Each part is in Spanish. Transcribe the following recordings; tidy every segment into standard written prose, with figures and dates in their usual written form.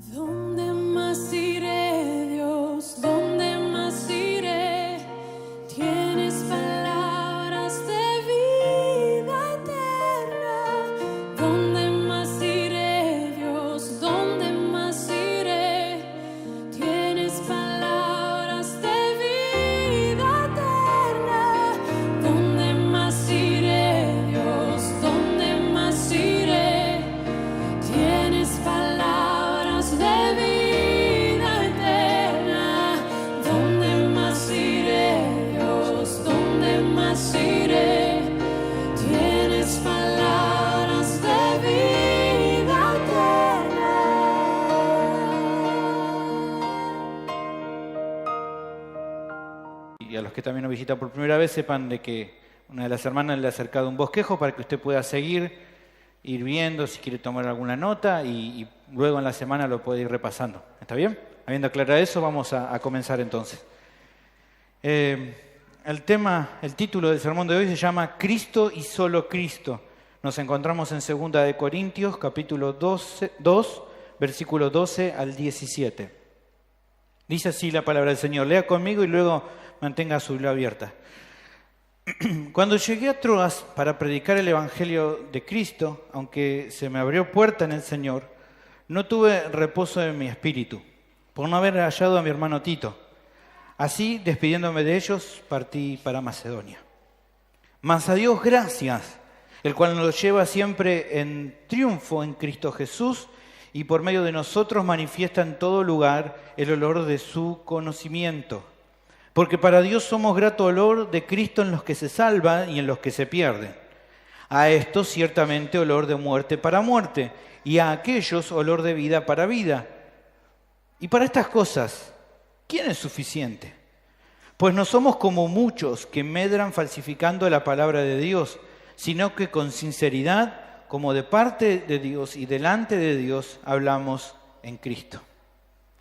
¿Dónde más iré, Dios? ¿Dónde más iré? Tienes palabras de vida eterna. ¿Dónde más iré, Dios? ¿Dónde más iré? Tienes palabras de vida eterna. ¿Dónde más iré, Dios? ¿Dónde más iré? Tienes palabras de vida eterna. ¿Dónde más iré, Dios? ¿Dónde más iré? Tienes palabras de vida eterna. Y a los que también nos visitan por primera vez, sepan de que una de las hermanas le ha acercado un bosquejo para que usted pueda seguir, ir viendo si quiere tomar alguna nota y luego en la semana lo puede ir repasando. ¿Está bien? Habiendo aclarado eso, vamos a comenzar entonces. El título del sermón de hoy se llama Cristo y solo Cristo. Nos encontramos en 2 de Corintios, capítulo 2, versículo 12 al 17. Dice así la palabra del Señor. Lea conmigo y luego mantenga su Biblia abierta. Cuando llegué a Troas para predicar el Evangelio de Cristo, aunque se me abrió puerta en el Señor, no tuve reposo en mi espíritu, por no haber hallado a mi hermano Tito. Así, despidiéndome de ellos, partí para Macedonia. Mas a Dios gracias, el cual nos lleva siempre en triunfo en Cristo Jesús y por medio de nosotros manifiesta en todo lugar el olor de su conocimiento. Porque para Dios somos grato olor de Cristo en los que se salvan y en los que se pierden. A estos ciertamente olor de muerte para muerte, y a aquellos olor de vida para vida. Y para estas cosas, ¿quién es suficiente? Pues no somos como muchos que medran falsificando la palabra de Dios, sino que con sinceridad, como de parte de Dios y delante de Dios, hablamos en Cristo.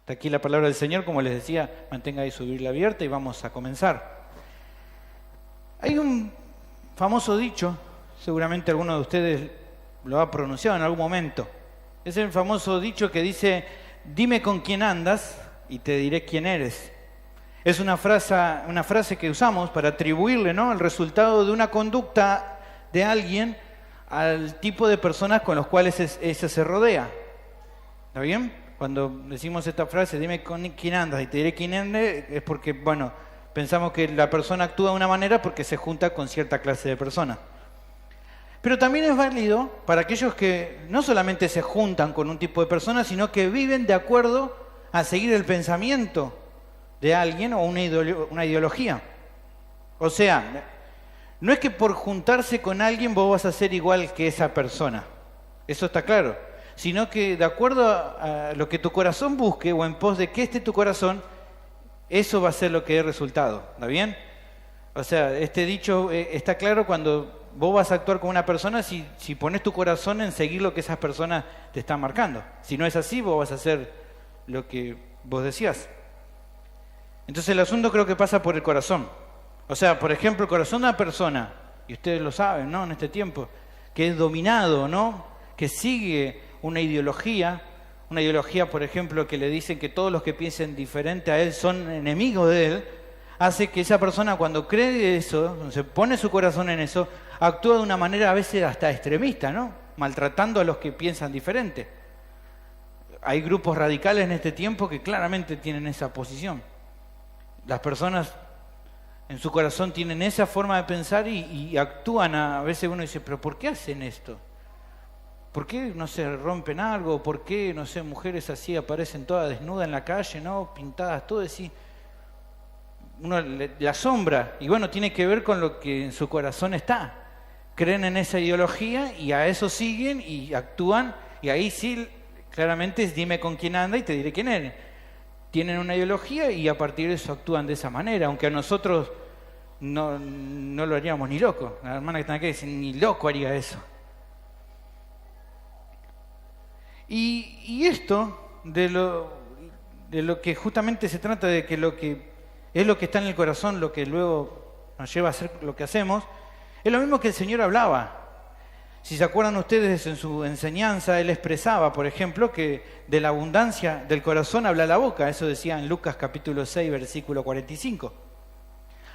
Hasta aquí la palabra del Señor. Como les decía, mantenga ahí su Biblia abierta y vamos a comenzar. Hay un famoso dicho, seguramente alguno de ustedes lo ha pronunciado en algún momento. Es el famoso dicho que dice, dime con quién andas y te diré quién eres. Es una frase que usamos para atribuirle, ¿no?, el resultado de una conducta de alguien al tipo de personas con los cuales ese se rodea. ¿Está bien? Cuando decimos esta frase, dime con quién andas y te diré quién eres, es porque, bueno, pensamos que la persona actúa de una manera porque se junta con cierta clase de personas. Pero también es válido para aquellos que no solamente se juntan con un tipo de personas, sino que viven de acuerdo a seguir el pensamiento de alguien o una ideología. O sea, no es que por juntarse con alguien vos vas a ser igual que esa persona. Eso está claro. Sino que de acuerdo a lo que tu corazón busque o en pos de que esté tu corazón, eso va a ser lo que dé resultado. ¿Está bien? O sea, este dicho está claro cuando vos vas a actuar con una persona si pones tu corazón en seguir lo que esas personas te están marcando. Si no es así, vos vas a hacer lo que vos decías. Entonces el asunto creo que pasa por el corazón. O sea, por ejemplo, el corazón de una persona, y ustedes lo saben, ¿no?, en este tiempo, que es dominado, ¿no?, que sigue una ideología, por ejemplo, que le dicen que todos los que piensen diferente a él son enemigos de él, hace que esa persona cuando cree eso, se pone su corazón en eso, actúa de una manera a veces hasta extremista, ¿no?, maltratando a los que piensan diferente. Hay grupos radicales en este tiempo que claramente tienen esa posición. Las personas en su corazón tienen esa forma de pensar y actúan, a veces uno dice, pero ¿por qué hacen esto? ¿Por qué no se rompen algo? ¿Por qué, no sé, mujeres así aparecen todas desnudas en la calle, ¿no?, pintadas, todo así? Uno le asombra. Y bueno, tiene que ver con lo que en su corazón está. Creen en esa ideología y a eso siguen y actúan. Y ahí sí, claramente es dime con quién anda y te diré quién eres. Tienen una ideología y a partir de eso actúan de esa manera. Aunque a nosotros no lo haríamos ni loco. La hermana que está aquí dice, ni loco haría eso. Y esto, de lo que justamente se trata, de que lo que es lo que está en el corazón, lo que luego nos lleva a hacer lo que hacemos, es lo mismo que el Señor hablaba. Si se acuerdan ustedes, en su enseñanza, él expresaba, por ejemplo, que de la abundancia del corazón habla la boca. Eso decía en Lucas capítulo 6, versículo 45.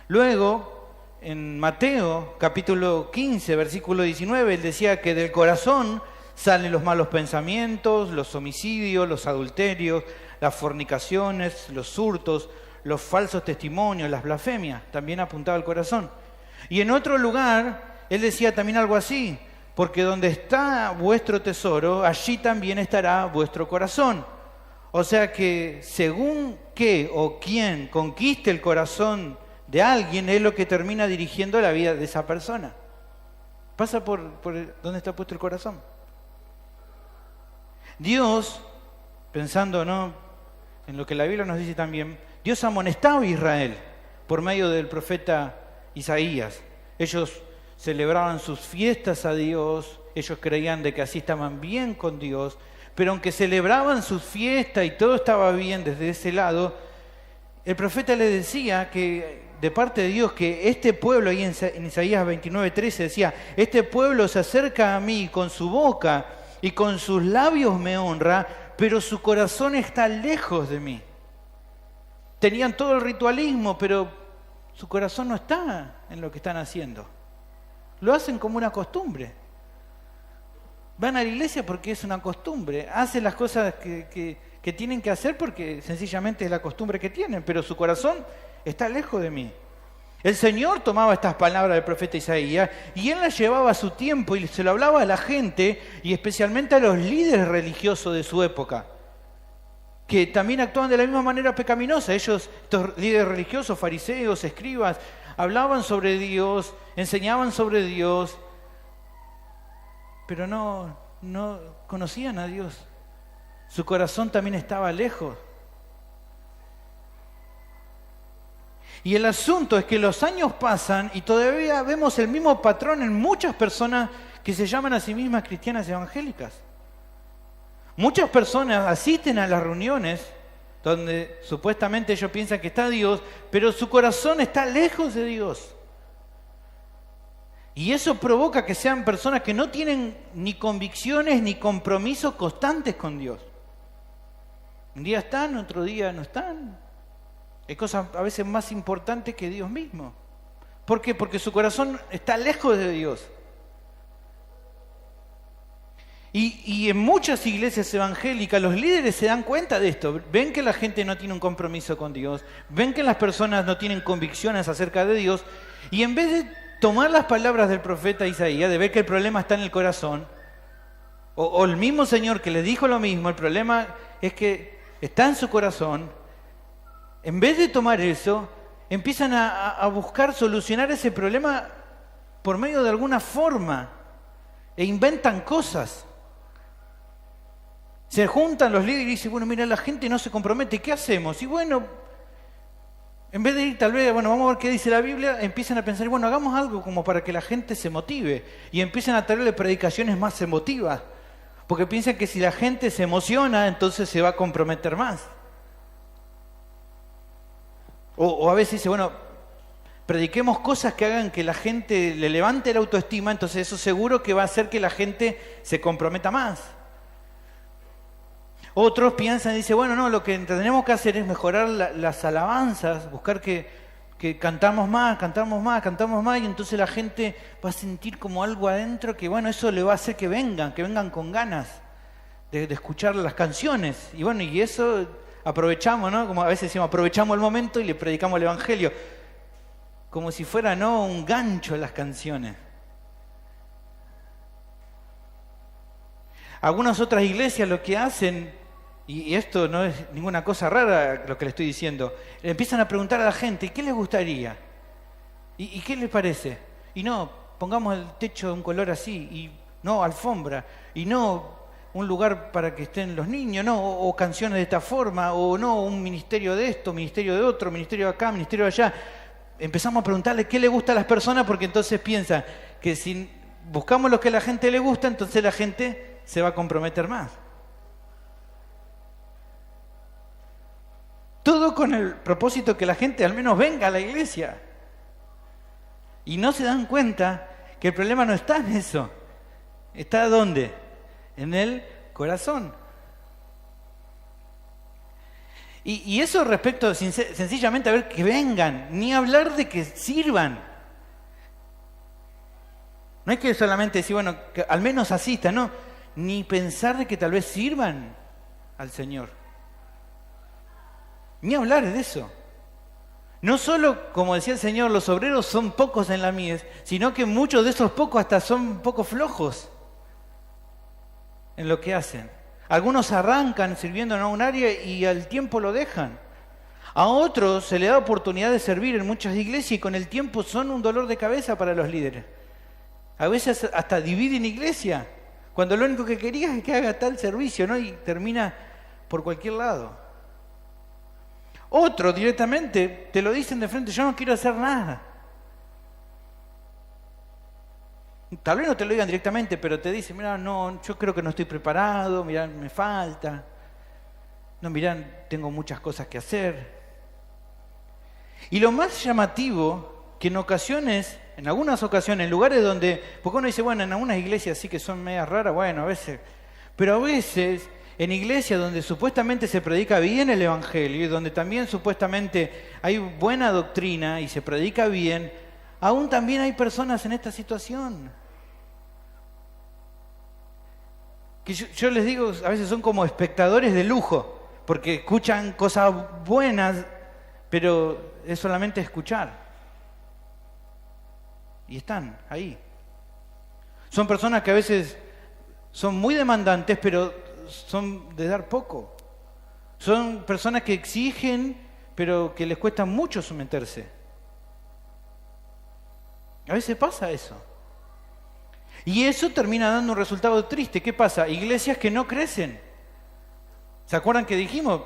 Luego, en Mateo capítulo 15, versículo 19, él decía que del corazón salen los malos pensamientos, los homicidios, los adulterios, las fornicaciones, los hurtos, los falsos testimonios, las blasfemias. También apuntaba al corazón. Y en otro lugar, él decía también algo así: porque donde está vuestro tesoro, allí también estará vuestro corazón. O sea que según qué o quién conquiste el corazón de alguien, es lo que termina dirigiendo la vida de esa persona. Pasa por dónde está puesto el corazón. Dios, pensando, ¿no?, en lo que la Biblia nos dice también, Dios amonestaba a Israel por medio del profeta Isaías. Ellos celebraban sus fiestas a Dios, ellos creían de que así estaban bien con Dios, pero aunque celebraban sus fiestas y todo estaba bien desde ese lado, el profeta le decía que de parte de Dios, que este pueblo, ahí en Isaías 29:13 decía, este pueblo se acerca a mí con su boca y con sus labios me honra, pero su corazón está lejos de mí. Tenían todo el ritualismo, pero su corazón no está en lo que están haciendo. Lo hacen como una costumbre. Van a la iglesia porque es una costumbre. Hacen las cosas que tienen que hacer porque sencillamente es la costumbre que tienen, pero su corazón está lejos de mí. El Señor tomaba estas palabras del profeta Isaías y Él las llevaba a su tiempo y se lo hablaba a la gente y especialmente a los líderes religiosos de su época, que también actuaban de la misma manera pecaminosa. Ellos, estos líderes religiosos, fariseos, escribas, hablaban sobre Dios, enseñaban sobre Dios, pero no conocían a Dios. Su corazón también estaba lejos. Y el asunto es que los años pasan y todavía vemos el mismo patrón en muchas personas que se llaman a sí mismas cristianas evangélicas. Muchas personas asisten a las reuniones donde supuestamente ellos piensan que está Dios, pero su corazón está lejos de Dios. Y eso provoca que sean personas que no tienen ni convicciones ni compromisos constantes con Dios. Un día están, otro día no están. Hay cosas a veces más importantes que Dios mismo. ¿Por qué? Porque su corazón está lejos de Dios. Y en muchas iglesias evangélicas los líderes se dan cuenta de esto. Ven que la gente no tiene un compromiso con Dios. Ven que las personas no tienen convicciones acerca de Dios. Y en vez de tomar las palabras del profeta Isaías, de ver que el problema está en el corazón, o el mismo Señor que les dijo lo mismo, el problema es que está en su corazón, en vez de tomar eso, empiezan a buscar solucionar ese problema por medio de alguna forma e inventan cosas. Se juntan los líderes y dicen, bueno, mira, la gente no se compromete, ¿qué hacemos? Y bueno, en vez de ir tal vez, bueno, vamos a ver qué dice la Biblia, empiezan a pensar, bueno, hagamos algo como para que la gente se motive. Y empiezan a traerle predicaciones más emotivas, porque piensan que si la gente se emociona, entonces se va a comprometer más. O a veces dice, bueno, prediquemos cosas que hagan que la gente le levante la autoestima, entonces eso seguro que va a hacer que la gente se comprometa más. Otros piensan y dicen, bueno, no, lo que tenemos que hacer es mejorar las alabanzas, buscar que cantamos más, y entonces la gente va a sentir como algo adentro que, bueno, eso le va a hacer que vengan con ganas de escuchar las canciones. Y bueno, y eso aprovechamos, ¿no? Como a veces decimos, aprovechamos el momento y le predicamos el Evangelio. Como si fuera, ¿no?, un gancho a las canciones. Algunas otras iglesias lo que hacen, y esto no es ninguna cosa rara lo que le estoy diciendo, le empiezan a preguntar a la gente, ¿qué les gustaría? ¿Y qué les parece? Y no, pongamos el techo de un color así, y no, alfombra, y no, un lugar para que estén los niños, no, o canciones de esta forma, o no, un ministerio de esto, ministerio de otro, ministerio de acá, ministerio de allá. Empezamos a preguntarle qué le gusta a las personas, porque entonces piensan que si buscamos lo que a la gente le gusta, entonces la gente se va a comprometer más. Todo con el propósito que la gente al menos venga a la iglesia. Y no se dan cuenta que el problema no está en eso. ¿Está dónde? En el corazón. Y eso respecto sencillamente a ver que vengan, ni hablar de que sirvan. No hay que solamente decir, bueno, que al menos asistan, no, ni pensar de que tal vez sirvan al Señor. Ni hablar de eso. No solo, como decía el Señor, los obreros son pocos en la mies, sino que muchos de esos pocos hasta son un poco flojos en lo que hacen. Algunos arrancan sirviendo en un área y al tiempo lo dejan. A otros se le da oportunidad de servir en muchas iglesias y con el tiempo son un dolor de cabeza para los líderes. A veces hasta dividen iglesia, cuando lo único que quería es que haga tal servicio, ¿no? Y termina por cualquier lado. Otros directamente te lo dicen de frente, yo no quiero hacer nada. Tal vez no te lo digan directamente, pero te dicen, mira, no, yo creo que no estoy preparado, mira, me falta. No, mira, tengo muchas cosas que hacer. Y lo más llamativo, que en algunas ocasiones, en lugares donde, porque uno dice, bueno, en algunas iglesias sí que son medias raras, bueno, a veces, pero a veces en iglesias donde supuestamente se predica bien el evangelio y donde también supuestamente hay buena doctrina y se predica bien, aún también hay personas en esta situación. Que yo les digo, a veces son como espectadores de lujo, porque escuchan cosas buenas, pero es solamente escuchar. Y están ahí. Son personas que a veces son muy demandantes, pero son de dar poco. Son personas que exigen, pero que les cuesta mucho someterse. A veces pasa eso. Y eso termina dando un resultado triste. ¿Qué pasa? Iglesias que no crecen. ¿Se acuerdan que dijimos?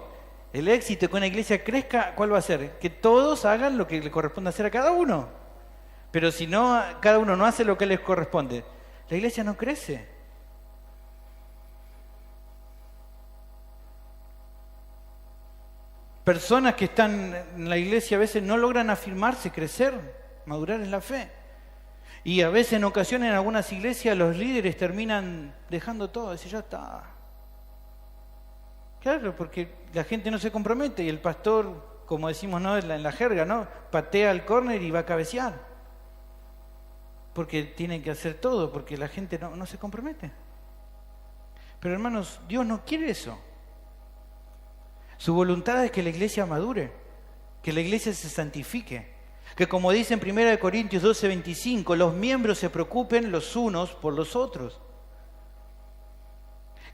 El éxito que una iglesia crezca, ¿cuál va a ser? Que todos hagan lo que le corresponde hacer a cada uno. Pero si no, cada uno no hace lo que les corresponde, la iglesia no crece. Personas que están en la iglesia a veces no logran afirmarse, crecer, madurar en la fe. Y a veces en ocasiones en algunas iglesias los líderes terminan dejando todo, decir, ya está. Claro, porque la gente no se compromete y el pastor, como decimos, ¿no?, en la jerga, ¿no?, patea al córner y va a cabecear. Porque tienen que hacer todo, porque la gente no se compromete. Pero hermanos, Dios no quiere eso. Su voluntad es que la iglesia madure, que la iglesia se santifique, que como dice en 1 Corintios 12:25, los miembros se preocupen los unos por los otros.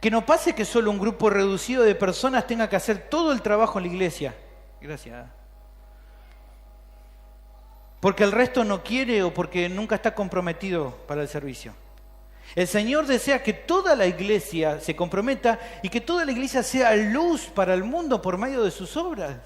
Que no pase que solo un grupo reducido de personas tenga que hacer todo el trabajo en la iglesia. Gracias. Porque el resto no quiere o porque nunca está comprometido para el servicio. El Señor desea que toda la iglesia se comprometa y que toda la iglesia sea luz para el mundo por medio de sus obras.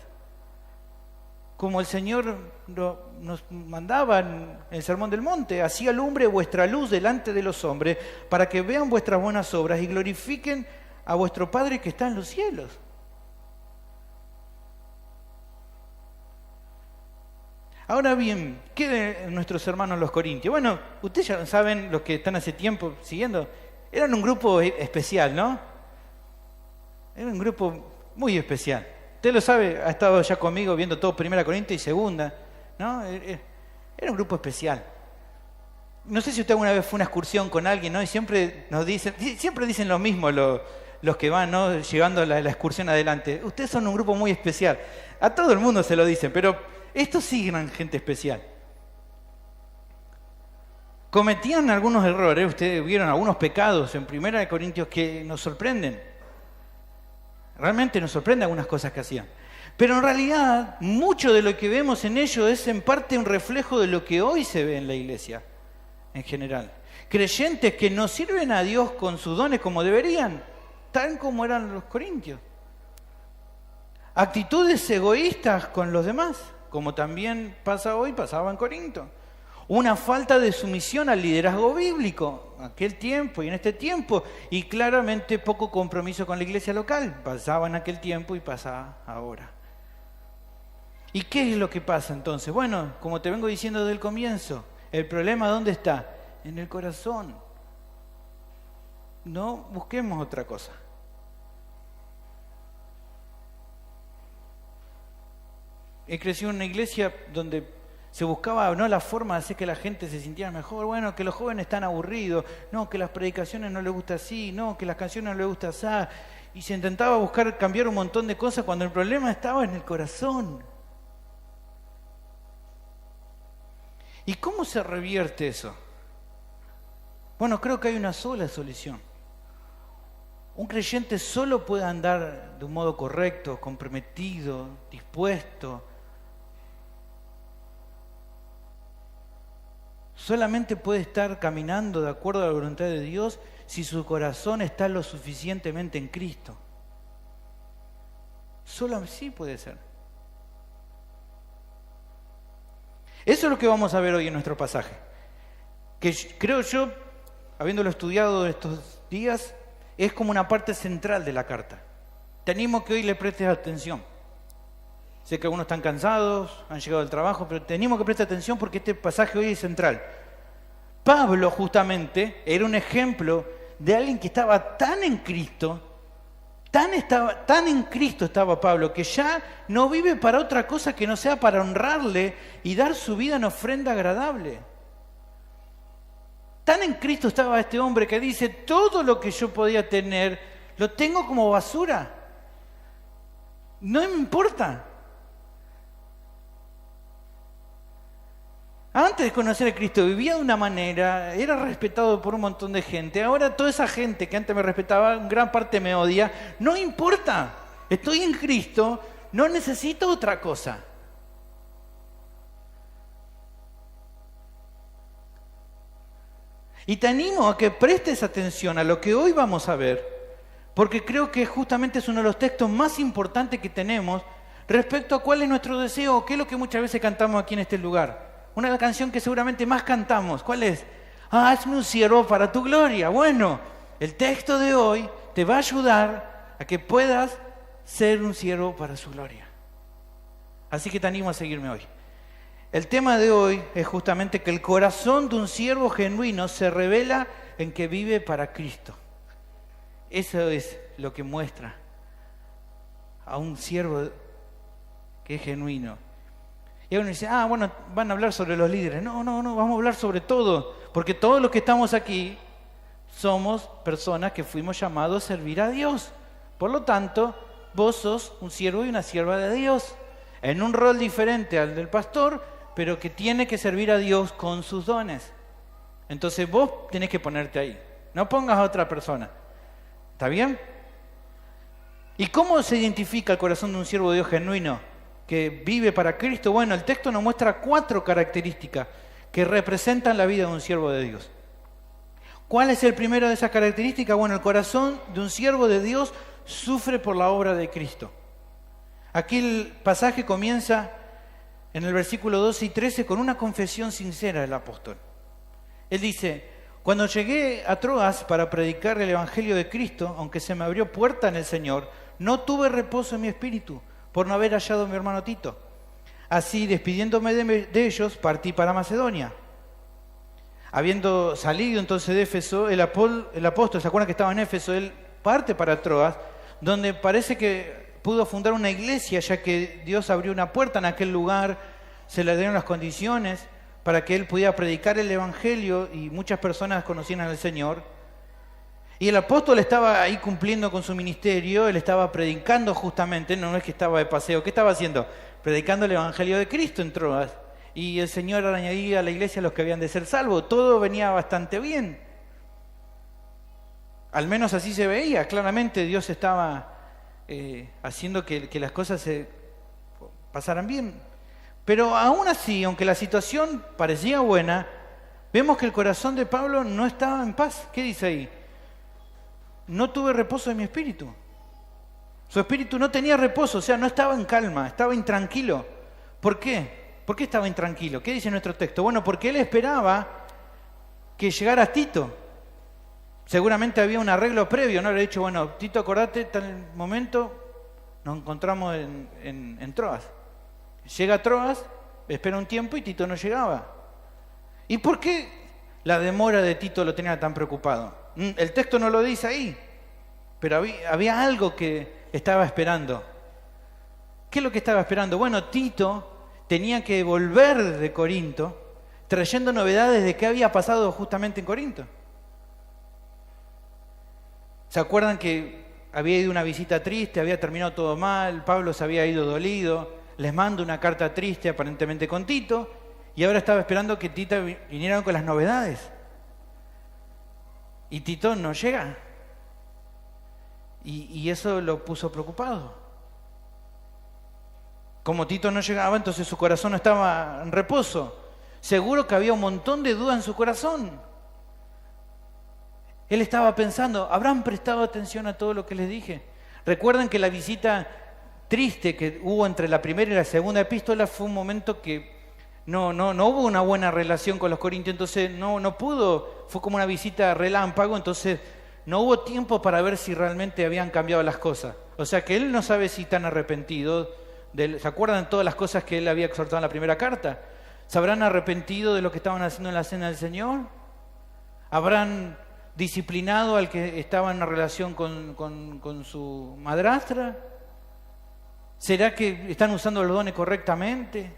Como el Señor nos mandaba en el Sermón del Monte, así alumbre vuestra luz delante de los hombres, para que vean vuestras buenas obras y glorifiquen a vuestro Padre que está en los cielos. Ahora bien, ¿qué de nuestros hermanos los corintios? Bueno, ustedes ya saben, los que están hace tiempo siguiendo, eran un grupo especial, ¿no? Era un grupo muy especial. Usted lo sabe, ha estado ya conmigo viendo todo 1 Corintios y 2, ¿no? Era un grupo especial. No sé si usted alguna vez fue a una excursión con alguien, ¿no? Y siempre dicen lo mismo los que van, ¿no?, llevando la excursión adelante. Ustedes son un grupo muy especial. A todo el mundo se lo dicen, pero estos sí eran gente especial. Cometían algunos errores, ustedes vieron algunos pecados en 1 Corintios que nos sorprenden. Realmente nos sorprende algunas cosas que hacían. Pero en realidad, mucho de lo que vemos en ellos es en parte un reflejo de lo que hoy se ve en la iglesia, en general. Creyentes que no sirven a Dios con sus dones como deberían, tal como eran los corintios. Actitudes egoístas con los demás, como también pasaba en Corinto. Una falta de sumisión al liderazgo bíblico, en aquel tiempo y en este tiempo, y claramente poco compromiso con la iglesia local. Pasaba en aquel tiempo y pasa ahora. ¿Y qué es lo que pasa entonces? Bueno, como te vengo diciendo desde el comienzo, el problema ¿dónde está? En el corazón. no busquemos otra cosa. He crecido en una iglesia donde se buscaba no la forma de hacer que la gente se sintiera mejor, bueno, que los jóvenes están aburridos, no, que las predicaciones no les gusta así, no, que las canciones no les gusta así, y se intentaba buscar cambiar un montón de cosas cuando el problema estaba en el corazón. ¿Y cómo se revierte eso? Bueno, creo que hay una sola solución. Un creyente solo puede andar de un modo correcto, comprometido, dispuesto. Solamente puede estar caminando de acuerdo a la voluntad de Dios si su corazón está lo suficientemente en Cristo. Solo así puede ser. Eso es lo que vamos a ver hoy en nuestro pasaje. Que creo yo, habiéndolo estudiado estos días, es como una parte central de la carta. Te animo que hoy le prestes atención. Sé que algunos están cansados, han llegado del trabajo, pero te animo que prestes atención porque este pasaje hoy es central. Pablo justamente era un ejemplo de alguien que estaba tan en Cristo, tan en Cristo estaba Pablo, que ya no vive para otra cosa que no sea para honrarle y dar su vida en ofrenda agradable. Tan en Cristo estaba este hombre que dice, todo lo que yo podía tener, lo tengo como basura. No me importa. Antes de conocer a Cristo vivía de una manera, era respetado por un montón de gente. Ahora toda esa gente que antes me respetaba, en gran parte me odia. No importa, estoy en Cristo, no necesito otra cosa. Y te animo a que prestes atención a lo que hoy vamos a ver, porque creo que justamente es uno de los textos más importantes que tenemos respecto a cuál es nuestro deseo, o qué es lo que muchas veces cantamos aquí en este lugar. Una canción que seguramente más cantamos, ¿cuál es? Hazme un siervo para tu gloria. Bueno, el texto de hoy te va a ayudar a que puedas ser un siervo para su gloria. Así que te animo a seguirme hoy. El tema de hoy es justamente que el corazón de un siervo genuino se revela en que vive para Cristo. Eso es lo que muestra a un siervo que es genuino. Y uno dice, bueno, van a hablar sobre los líderes. No, vamos a hablar sobre todo, porque todos los que estamos aquí somos personas que fuimos llamados a servir a Dios. Por lo tanto, vos sos un siervo y una sierva de Dios, en un rol diferente al del pastor, pero que tiene que servir a Dios con sus dones. Entonces vos tenés que ponerte ahí, no pongas a otra persona. ¿Está bien? ¿Y cómo se identifica el corazón de un siervo de Dios genuino que vive para Cristo? Bueno, el texto nos muestra 4 características que representan la vida de un siervo de Dios. ¿Cuál es el primero de esas características? Bueno, el corazón de un siervo de Dios sufre por la obra de Cristo. Aquí el pasaje comienza en el versículo 12 y 13 con una confesión sincera del apóstol. Él dice, cuando llegué a Troas para predicar el evangelio de Cristo, aunque se me abrió puerta en el Señor, no tuve reposo en mi espíritu por no haber hallado a mi hermano Tito. Así, despidiéndome de ellos, partí para Macedonia. Habiendo salido entonces de Éfeso, el apóstol, ¿se acuerdan que estaba en Éfeso? Él parte para Troas, donde parece que pudo fundar una iglesia, ya que Dios abrió una puerta en aquel lugar, se le dieron las condiciones para que él pudiera predicar el evangelio y muchas personas conocieran al Señor. Y el apóstol estaba ahí cumpliendo con su ministerio, él estaba predicando justamente, no es que estaba de paseo, ¿qué estaba haciendo? Predicando el evangelio de Cristo en Troas. Y el Señor añadía a la iglesia a los que habían de ser salvos. Todo venía bastante bien. Al menos así se veía. Claramente Dios estaba haciendo que las cosas se pasaran bien. Pero aún así, aunque la situación parecía buena, vemos que el corazón de Pablo no estaba en paz. ¿Qué dice ahí? No tuve reposo de mi espíritu. Su espíritu no tenía reposo, o sea, no estaba en calma, estaba intranquilo. ¿Por qué? ¿Por qué estaba intranquilo? ¿Qué dice nuestro texto? Bueno, porque él esperaba que llegara Tito. Seguramente había un arreglo previo, ¿no? Le había dicho, bueno, Tito, acordate, tal momento nos encontramos en Troas. Llega a Troas, espera un tiempo y Tito no llegaba. ¿Y por qué la demora de Tito lo tenía tan preocupado? El texto no lo dice ahí, pero había algo que estaba esperando. ¿Qué es lo que estaba esperando? Bueno, Tito tenía que volver de Corinto trayendo novedades de qué había pasado justamente en Corinto. ¿Se acuerdan que había ido una visita triste, había terminado todo mal, Pablo se había ido dolido, les manda una carta triste aparentemente con Tito, y ahora estaba esperando que Tito viniera con las novedades. Y Tito no llega. Y eso lo puso preocupado. Como Tito no llegaba, entonces su corazón no estaba en reposo. Seguro que había un montón de dudas en su corazón. Él estaba pensando, ¿habrán prestado atención a todo lo que les dije? Recuerden que la visita triste que hubo entre la primera y la segunda epístola fue un momento que no hubo una buena relación con los corintios, entonces no pudo, fue como una visita relámpago, entonces no hubo tiempo para ver si realmente habían cambiado las cosas. O sea que él no sabe si están arrepentidos. ¿Se acuerdan todas las cosas que él había exhortado en la primera carta? ¿Se habrán arrepentido de lo que estaban haciendo en la cena del Señor? ¿Habrán disciplinado al que estaba en una relación con su madrastra? ¿Será que están usando los dones correctamente?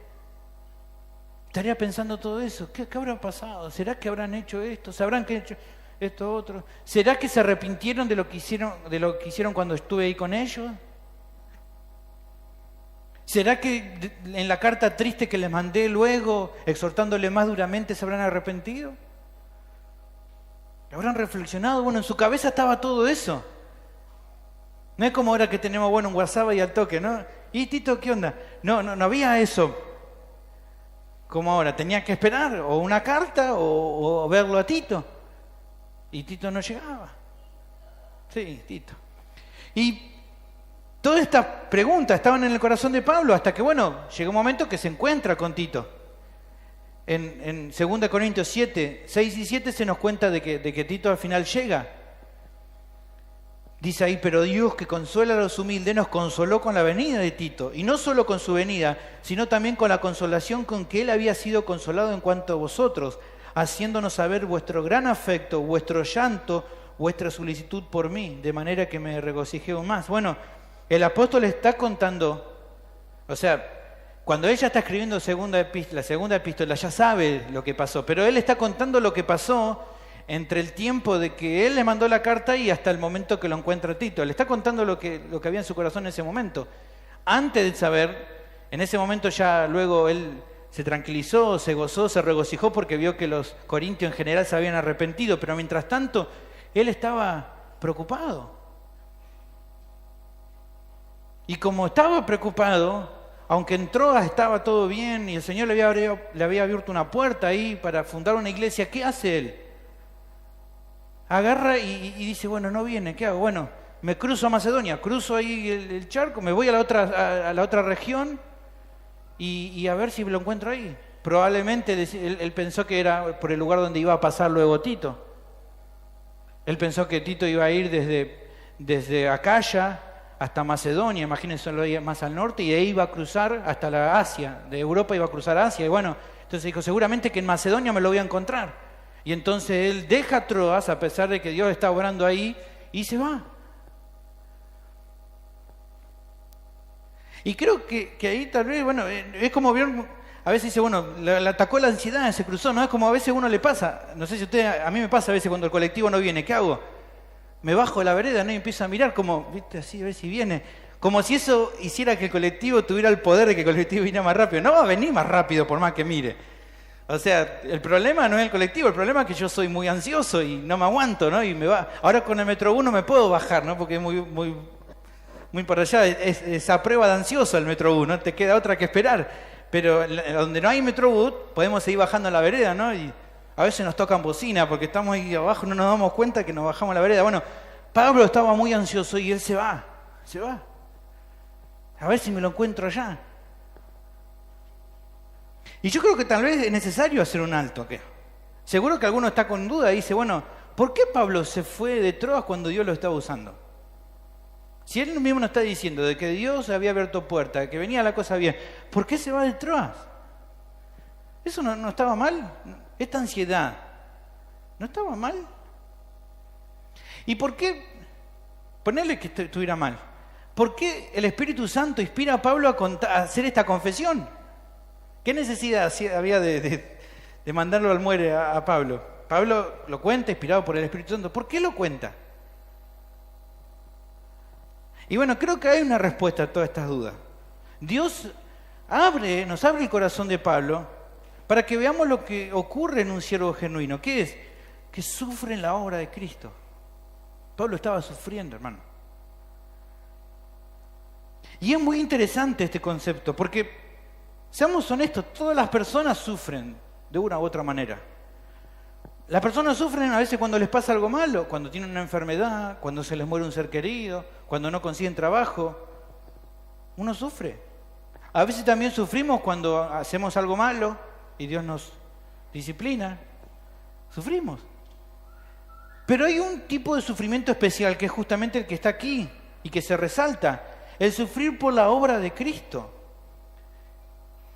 Estaría pensando todo eso. ¿Qué habrá pasado? ¿Será que habrán hecho esto? ¿Se habrán hecho esto otro? ¿Será que se arrepintieron de lo que hicieron cuando estuve ahí con ellos? ¿Será que en la carta triste que les mandé luego, exhortándole más duramente, se habrán arrepentido? ¿Habrán reflexionado? Bueno, en su cabeza estaba todo eso. No es como ahora que tenemos, un WhatsApp y al toque, ¿no? ¿Y Tito qué onda? No había eso. Como ahora, tenía que esperar o una carta o verlo a Tito. Y Tito no llegaba. Sí, Tito. Y todas estas preguntas estaban en el corazón de Pablo hasta que, llegó un momento que se encuentra con Tito. En 2 Corintios 7, 6 y 7 se nos cuenta de que Tito al final llega. Dice ahí, pero Dios que consuela a los humildes nos consoló con la venida de Tito. Y no solo con su venida, sino también con la consolación con que él había sido consolado en cuanto a vosotros, haciéndonos saber vuestro gran afecto, vuestro llanto, vuestra solicitud por mí, de manera que me regocijé aún más. Bueno, el apóstol está contando, cuando ella está escribiendo la segunda epístola, ya sabe lo que pasó, pero él está contando lo que pasó entre el tiempo de que él le mandó la carta y hasta el momento que lo encuentra Tito. Le está contando lo que había en su corazón en ese momento. Antes de saber, en ese momento ya luego él se tranquilizó, se gozó, se regocijó porque vio que los corintios en general se habían arrepentido, pero mientras tanto él estaba preocupado. Y como estaba preocupado, aunque en Troas estaba todo bien y el Señor le había abierto una puerta ahí para fundar una iglesia, ¿qué hace él? Agarra y dice, no viene, ¿qué hago? Me cruzo a Macedonia, cruzo ahí el charco, me voy a la otra región y a ver si lo encuentro ahí. Probablemente él pensó que era por el lugar donde iba a pasar luego Tito. Él pensó que Tito iba a ir desde Acaya hasta Macedonia, imagínense más al norte, y de ahí iba a cruzar hasta la Asia, de Europa iba a cruzar a Asia. Y entonces dijo, seguramente que en Macedonia me lo voy a encontrar. Y entonces él deja Troas, a pesar de que Dios está obrando ahí, y se va. Y creo que ahí tal vez, es como vieron, a veces dice, le atacó la ansiedad, se cruzó, ¿no? Es como a veces a uno le pasa, no sé si a mí me pasa a veces cuando el colectivo no viene, ¿qué hago? Me bajo de la vereda, ¿no? Y empiezo a mirar como, así a ver si viene. Como si eso hiciera que el colectivo tuviera el poder de que el colectivo viniera más rápido. No va a venir más rápido por más que mire. El problema no es el colectivo, el problema es que yo soy muy ansioso y no me aguanto, ¿no? Y ahora con el Metro 1 me puedo bajar, ¿no? Porque es muy para allá, es a prueba de ansioso el Metro 1, te queda otra que esperar. Pero donde no hay Metrobús, podemos seguir bajando a la vereda, ¿no? Y a veces nos tocan bocina porque estamos ahí abajo, no nos damos cuenta que nos bajamos a la vereda. Pablo estaba muy ansioso y él se va. A ver si me lo encuentro allá. Y yo creo que tal vez es necesario hacer un alto. Seguro que alguno está con duda y dice, ¿por qué Pablo se fue de Troas cuando Dios lo estaba usando? Si él mismo nos está diciendo de que Dios había abierto puertas, que venía la cosa bien, ¿por qué se va de Troas? ¿Eso no estaba mal? ¿Esta ansiedad no estaba mal? ¿Y por qué? Ponerle que estuviera mal. ¿Por qué el Espíritu Santo inspira a Pablo a hacer esta confesión? ¿Qué necesidad había de mandarlo al muere a Pablo? Pablo lo cuenta inspirado por el Espíritu Santo. ¿Por qué lo cuenta? Y bueno, creo que hay una respuesta a todas estas dudas. Dios nos abre el corazón de Pablo para que veamos lo que ocurre en un siervo genuino. ¿Qué es? Que sufre en la obra de Cristo. Pablo estaba sufriendo, hermano. Y es muy interesante este concepto, porque, seamos honestos, todas las personas sufren de una u otra manera. Las personas sufren a veces cuando les pasa algo malo, cuando tienen una enfermedad, cuando se les muere un ser querido, cuando no consiguen trabajo. Uno sufre. A veces también sufrimos cuando hacemos algo malo y Dios nos disciplina. Sufrimos. Pero hay un tipo de sufrimiento especial que es justamente el que está aquí y que se resalta. El sufrir por la obra de Cristo.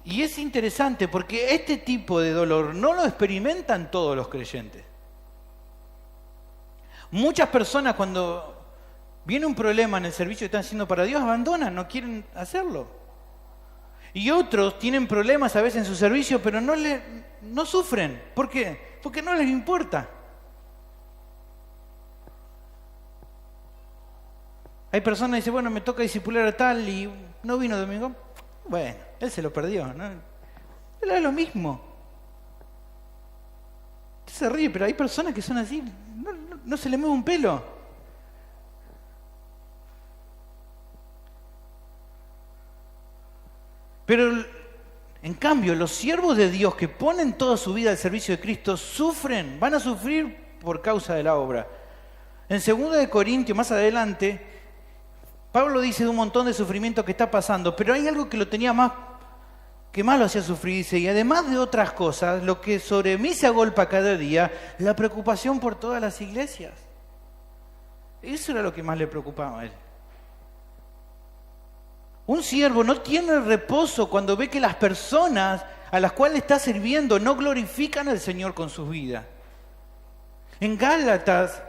Y es interesante porque este tipo de dolor no lo experimentan todos los creyentes. Muchas personas cuando viene un problema en el servicio que están haciendo para Dios abandonan, no quieren hacerlo. Y otros tienen problemas a veces en su servicio, pero no sufren. ¿Por qué? Porque no les importa. Hay personas que dicen, bueno, me toca discipular a tal y no vino domingo. Bueno, él se lo perdió, ¿no? Él es lo mismo. Usted se ríe, pero hay personas que son así, no se le mueve un pelo. Pero, en cambio, los siervos de Dios que ponen toda su vida al servicio de Cristo sufren, van a sufrir por causa de la obra. En 2 Corintios, más adelante, Pablo dice de un montón de sufrimiento que está pasando, pero hay algo que lo tenía que más lo hacía sufrir, dice, y además de otras cosas, lo que sobre mí se agolpa cada día, la preocupación por todas las iglesias. Eso era lo que más le preocupaba a él. Un siervo no tiene reposo cuando ve que las personas a las cuales está sirviendo no glorifican al Señor con sus vidas. En Gálatas,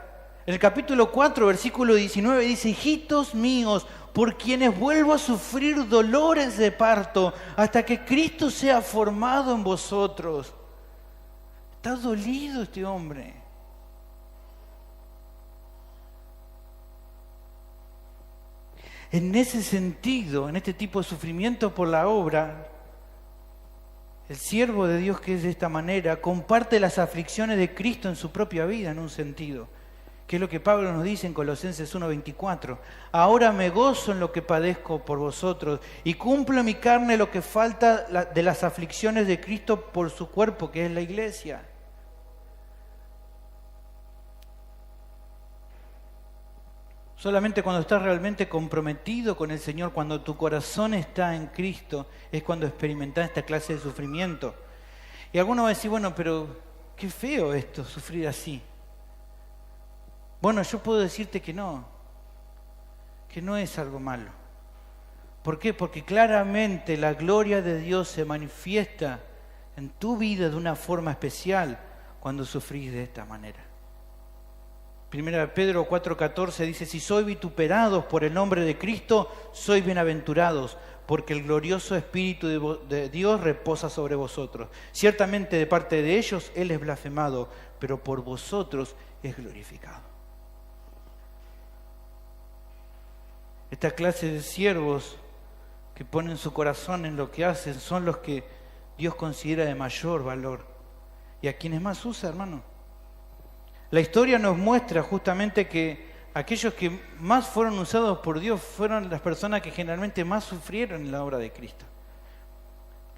en el capítulo 4, versículo 19, dice, hijitos míos, por quienes vuelvo a sufrir dolores de parto, hasta que Cristo sea formado en vosotros. Está dolido este hombre. En ese sentido, en este tipo de sufrimiento por la obra, el siervo de Dios que es de esta manera, comparte las aflicciones de Cristo en su propia vida, en un sentido. Que es lo que Pablo nos dice en Colosenses 1:24. Ahora me gozo en lo que padezco por vosotros y cumplo en mi carne lo que falta de las aflicciones de Cristo por su cuerpo, que es la iglesia. Solamente cuando estás realmente comprometido con el Señor, cuando tu corazón está en Cristo, es cuando experimentás esta clase de sufrimiento. Y alguno va a decir, bueno, pero qué feo esto, sufrir así. Bueno, yo puedo decirte que no es algo malo. ¿Por qué? Porque claramente la gloria de Dios se manifiesta en tu vida de una forma especial cuando sufrís de esta manera. 1 Pedro 4:14 dice, si sois vituperados por el nombre de Cristo, sois bienaventurados, porque el glorioso Espíritu de Dios reposa sobre vosotros. Ciertamente de parte de ellos Él es blasfemado, pero por vosotros es glorificado. Esta clase de siervos que ponen su corazón en lo que hacen son los que Dios considera de mayor valor y a quienes más usa, hermano. La historia nos muestra justamente que aquellos que más fueron usados por Dios fueron las personas que generalmente más sufrieron en la obra de Cristo.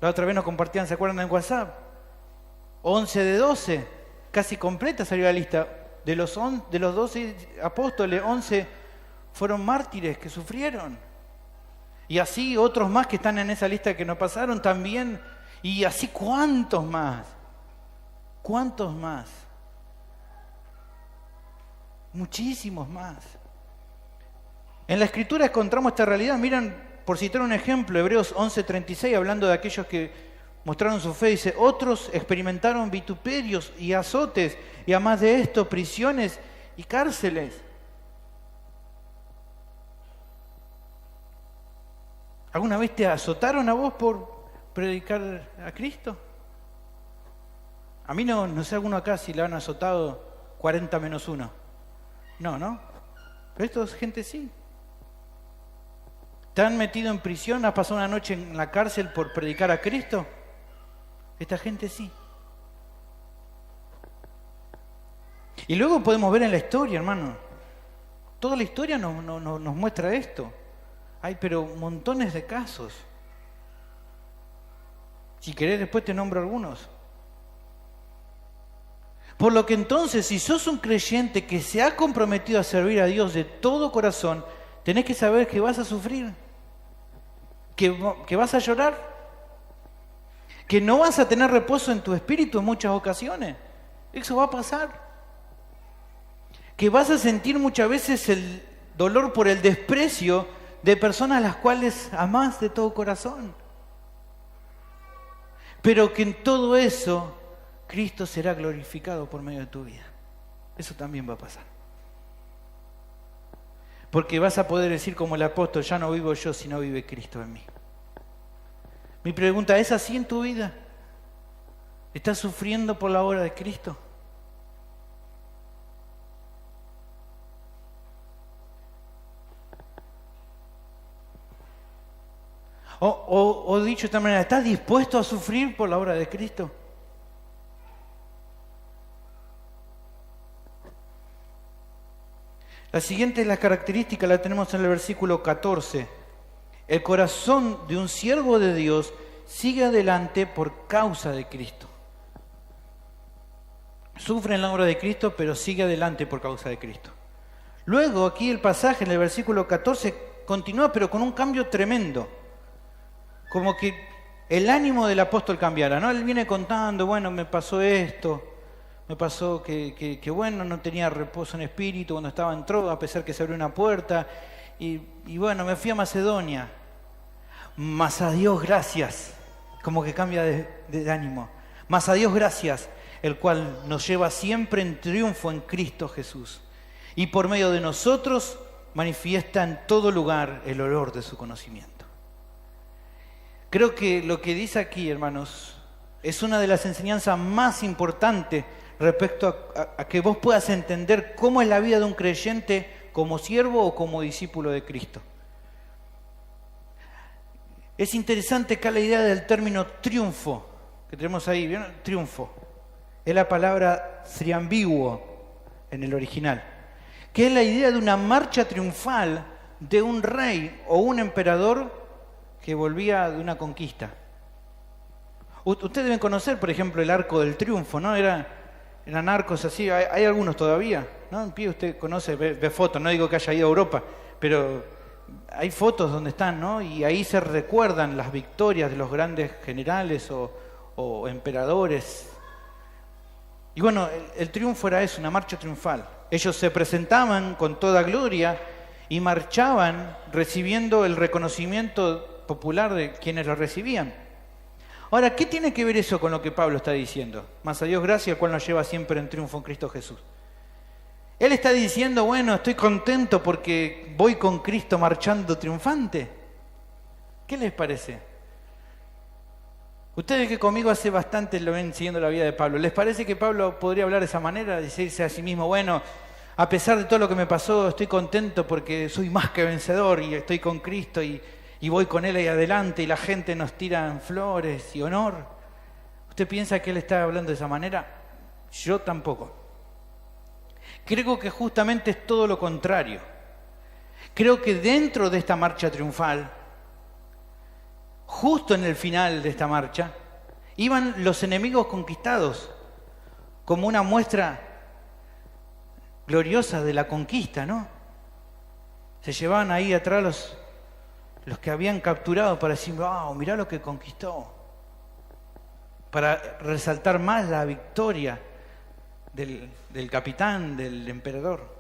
La otra vez nos compartían, ¿se acuerdan en WhatsApp? 11 de 12, casi completa salió la lista. De los 12 apóstoles, 11 fueron mártires que sufrieron. Y así otros más que están en esa lista que no pasaron también. Y así ¿cuántos más? ¿Cuántos más? Muchísimos más. En la Escritura encontramos esta realidad. Miren, por citar un ejemplo, Hebreos 11:36, hablando de aquellos que mostraron su fe, dice, otros experimentaron vituperios y azotes, y además de esto, prisiones y cárceles. ¿Alguna vez te azotaron a vos por predicar a Cristo? A mí no sé alguno acá si le han azotado 40 menos 1. No. Pero esto es gente sí. ¿Te han metido en prisión? ¿Has pasado una noche en la cárcel por predicar a Cristo? Esta gente sí. Y luego podemos ver en la historia, hermano. Toda la historia nos muestra esto. Hay pero montones de casos. Si querés después te nombro algunos. Por lo que entonces, si sos un creyente que se ha comprometido a servir a Dios de todo corazón, tenés que saber que vas a sufrir, que vas a llorar, que no vas a tener reposo en tu espíritu en muchas ocasiones. Eso va a pasar. Que vas a sentir muchas veces el dolor por el desprecio de personas a las cuales amás de todo corazón. Pero que en todo eso Cristo será glorificado por medio de tu vida. Eso también va a pasar. Porque vas a poder decir como el apóstol, ya no vivo yo, sino vive Cristo en mí. Mi pregunta, ¿es así en tu vida? ¿Estás sufriendo por la obra de Cristo? O dicho de esta manera, ¿estás dispuesto a sufrir por la obra de Cristo? La siguiente característica la tenemos en el versículo 14. El corazón de un siervo de Dios sigue adelante por causa de Cristo. Sufre en la obra de Cristo, pero sigue adelante por causa de Cristo. Luego, aquí el pasaje en el versículo 14 continúa, pero con un cambio tremendo. Como que el ánimo del apóstol cambiara, ¿no? Él viene contando, bueno, me pasó esto, me pasó que bueno, no tenía reposo en espíritu cuando estaba en Troas, a pesar que se abrió una puerta, y bueno, me fui a Macedonia, mas a Dios gracias, como que cambia de ánimo, mas a Dios gracias, el cual nos lleva siempre en triunfo en Cristo Jesús, y por medio de nosotros manifiesta en todo lugar el olor de su conocimiento. Creo que lo que dice aquí, hermanos, es una de las enseñanzas más importantes respecto a que vos puedas entender cómo es la vida de un creyente como siervo o como discípulo de Cristo. Es interesante acá la idea del término triunfo, que tenemos ahí, ¿vieron? Triunfo. Es la palabra triambiguo en el original, que es la idea de una marcha triunfal de un rey o un emperador que volvía de una conquista. Ustedes deben conocer, por ejemplo, el Arco del Triunfo, ¿no? Eran arcos así, hay algunos todavía, ¿no? En pie usted conoce, ve fotos, no digo que haya ido a Europa, pero hay fotos donde están, ¿no? Y ahí se recuerdan las victorias de los grandes generales o emperadores. Y bueno, el triunfo era eso, una marcha triunfal. Ellos se presentaban con toda gloria y marchaban recibiendo el reconocimiento popular de quienes lo recibían. Ahora, ¿qué tiene que ver eso con lo que Pablo está diciendo? Más a Dios gracias, el cual nos lleva siempre en triunfo en Cristo Jesús. Él está diciendo, bueno, estoy contento porque voy con Cristo marchando triunfante. ¿Qué les parece? Ustedes que conmigo hace bastante lo ven siguiendo la vida de Pablo. ¿Les parece que Pablo podría hablar de esa manera? Decirse a sí mismo, bueno, a pesar de todo lo que me pasó, estoy contento porque soy más que vencedor y estoy con Cristo y voy con Él ahí adelante y la gente nos tira flores y honor. ¿Usted piensa que Él está hablando de esa manera? Yo tampoco. Creo que justamente es todo lo contrario. Creo que dentro de esta marcha triunfal, justo en el final de esta marcha, iban los enemigos conquistados como una muestra gloriosa de la conquista, ¿no? Se llevaban ahí atrás los que habían capturado para decir, wow, mirá lo que conquistó, para resaltar más la victoria del capitán, del emperador.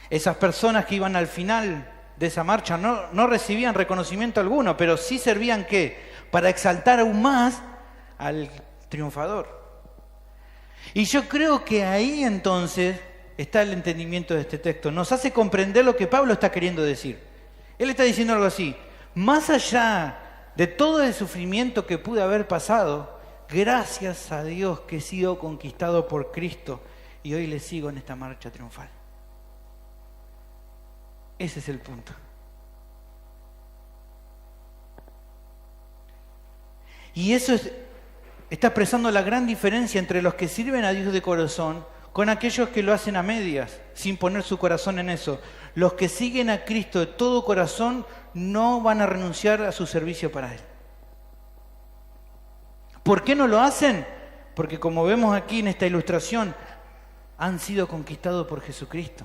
Esas personas que iban al final de esa marcha no recibían reconocimiento alguno, pero sí servían ¿qué? Para exaltar aún más al triunfador. Y yo creo que ahí entonces está el entendimiento de este texto. Nos hace comprender lo que Pablo está queriendo decir. Él está diciendo algo así, Más allá de todo el sufrimiento que pude haber pasado, gracias a Dios que he sido conquistado por Cristo y hoy le sigo en esta marcha triunfal. Ese es el punto. Y eso está expresando la gran diferencia entre los que sirven a Dios de corazón con aquellos que lo hacen a medias, sin poner su corazón en eso. Los que siguen a Cristo de todo corazón no van a renunciar a su servicio para Él. ¿Por qué no lo hacen? Porque como vemos aquí en esta ilustración, han sido conquistados por Jesucristo.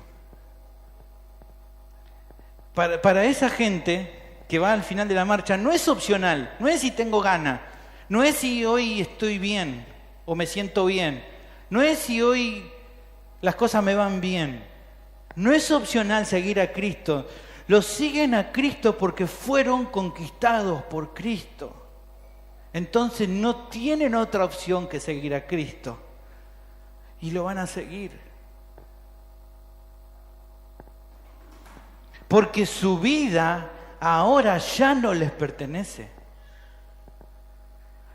Para esa gente que va al final de la marcha, no es opcional, no es si tengo ganas, no es si hoy estoy bien o me siento bien, no es si hoy las cosas me van bien. No es opcional seguir a Cristo. Los siguen a Cristo porque fueron conquistados por Cristo. Entonces no tienen otra opción que seguir a Cristo. Y lo van a seguir. Porque su vida ahora ya no les pertenece.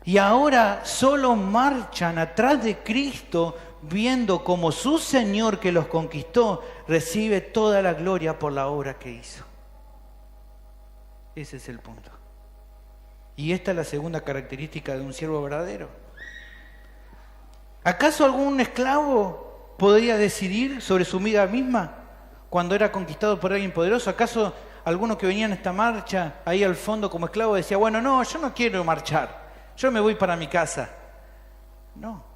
Y ahora solo marchan atrás de Cristo, viendo como su Señor que los conquistó recibe toda la gloria por la obra que hizo. Ese es el punto. Y esta es la segunda característica de un siervo verdadero. ¿Acaso algún esclavo podía decidir sobre su vida misma cuando era conquistado por alguien poderoso? ¿Acaso alguno que venía en esta marcha ahí al fondo como esclavo decía, bueno, no, yo no quiero marchar, yo me voy para mi casa? No.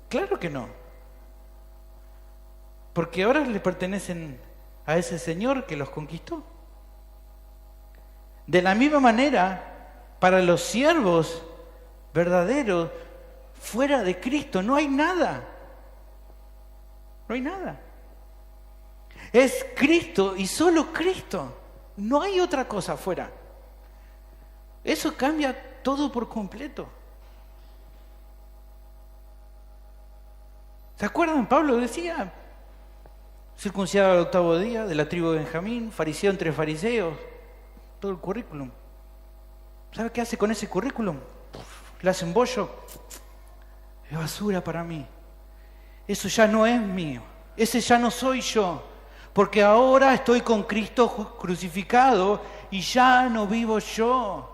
Claro que no. Porque ahora le pertenecen a ese Señor que los conquistó. De la misma manera, para los siervos verdaderos, fuera de Cristo no hay nada. No hay nada. Es Cristo y solo Cristo. No hay otra cosa afuera. Eso cambia todo por completo. ¿Se acuerdan? Pablo decía, circuncidado al 8º día, de la tribu de Benjamín, fariseo entre fariseos, todo el currículum. ¿Sabe qué hace con ese currículum? Le hace un bollo. Es basura para mí. Eso ya no es mío. Ese ya no soy yo. Porque ahora estoy con Cristo crucificado y ya no vivo yo.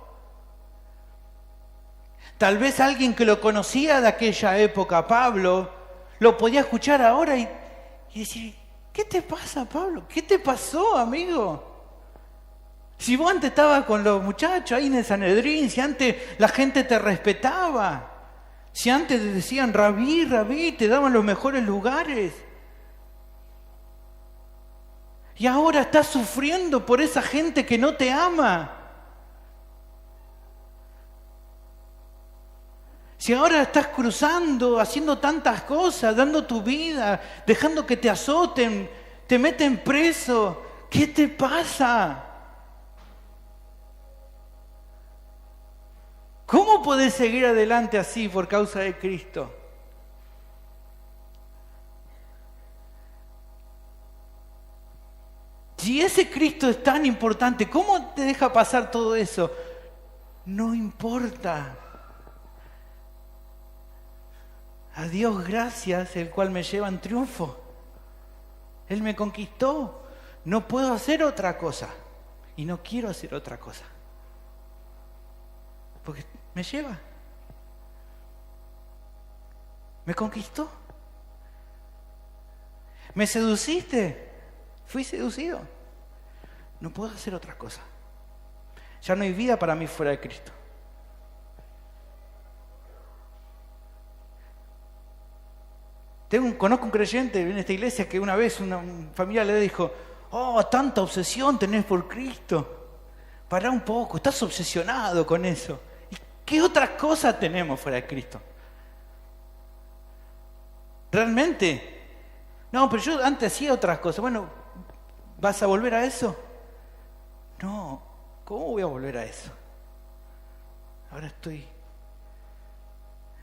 Tal vez alguien que lo conocía de aquella época, Pablo, lo podía escuchar ahora y decir, ¿qué te pasa, Pablo? ¿Qué te pasó, amigo? Si vos antes estabas con los muchachos ahí en el Sanedrín, si antes la gente te respetaba, si antes te decían rabí, rabí, te daban los mejores lugares. Y ahora estás sufriendo por esa gente que no te ama. Si ahora estás cruzando, haciendo tantas cosas, dando tu vida, dejando que te azoten, te meten preso, ¿qué te pasa? ¿Cómo podés seguir adelante así por causa de Cristo? Si ese Cristo es tan importante, ¿cómo te deja pasar todo eso? No importa. A Dios gracias, el cual me lleva en triunfo. Él me conquistó. No puedo hacer otra cosa. Y no quiero hacer otra cosa. Porque me lleva. Me conquistó. ¿Me seduciste? Fui seducido. No puedo hacer otra cosa. Ya no hay vida para mí fuera de Cristo. Conozco un creyente en esta iglesia que una vez una familia le dijo, oh, tanta obsesión tenés por Cristo. Pará un poco, estás obsesionado con eso. ¿Y qué otras cosas tenemos fuera de Cristo? ¿Realmente? No, pero yo antes hacía otras cosas. Bueno, ¿vas a volver a eso? No, ¿cómo voy a volver a eso? Ahora estoy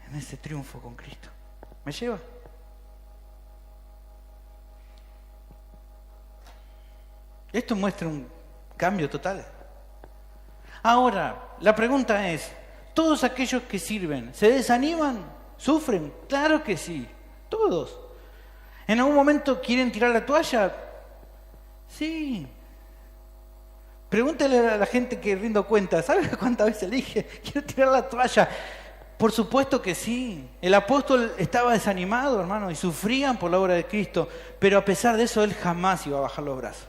en ese triunfo con Cristo. ¿Me lleva? Esto muestra un Cambio total. Ahora, la pregunta es, ¿todos aquellos que sirven se desaniman? ¿Sufren? Claro que sí, todos. ¿En algún momento quieren tirar la toalla? Sí. Pregúntale a la gente que rindo cuenta, ¿sabes cuántas veces le dije, quiero tirar la toalla? Por supuesto que sí. El apóstol estaba desanimado, hermano, y sufrían por la obra de Cristo, pero a pesar de eso, él jamás iba a bajar los brazos.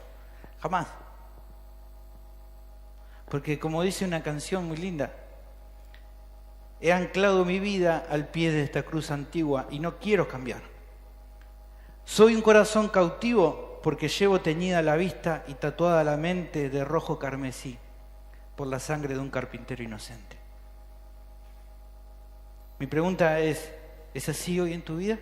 Jamás. Porque como dice una canción muy linda, he anclado mi vida al pie de esta cruz antigua y no quiero cambiar. Soy un corazón cautivo porque llevo teñida la vista y tatuada la mente de rojo carmesí por la sangre de un carpintero inocente. Mi pregunta es así hoy en tu vida?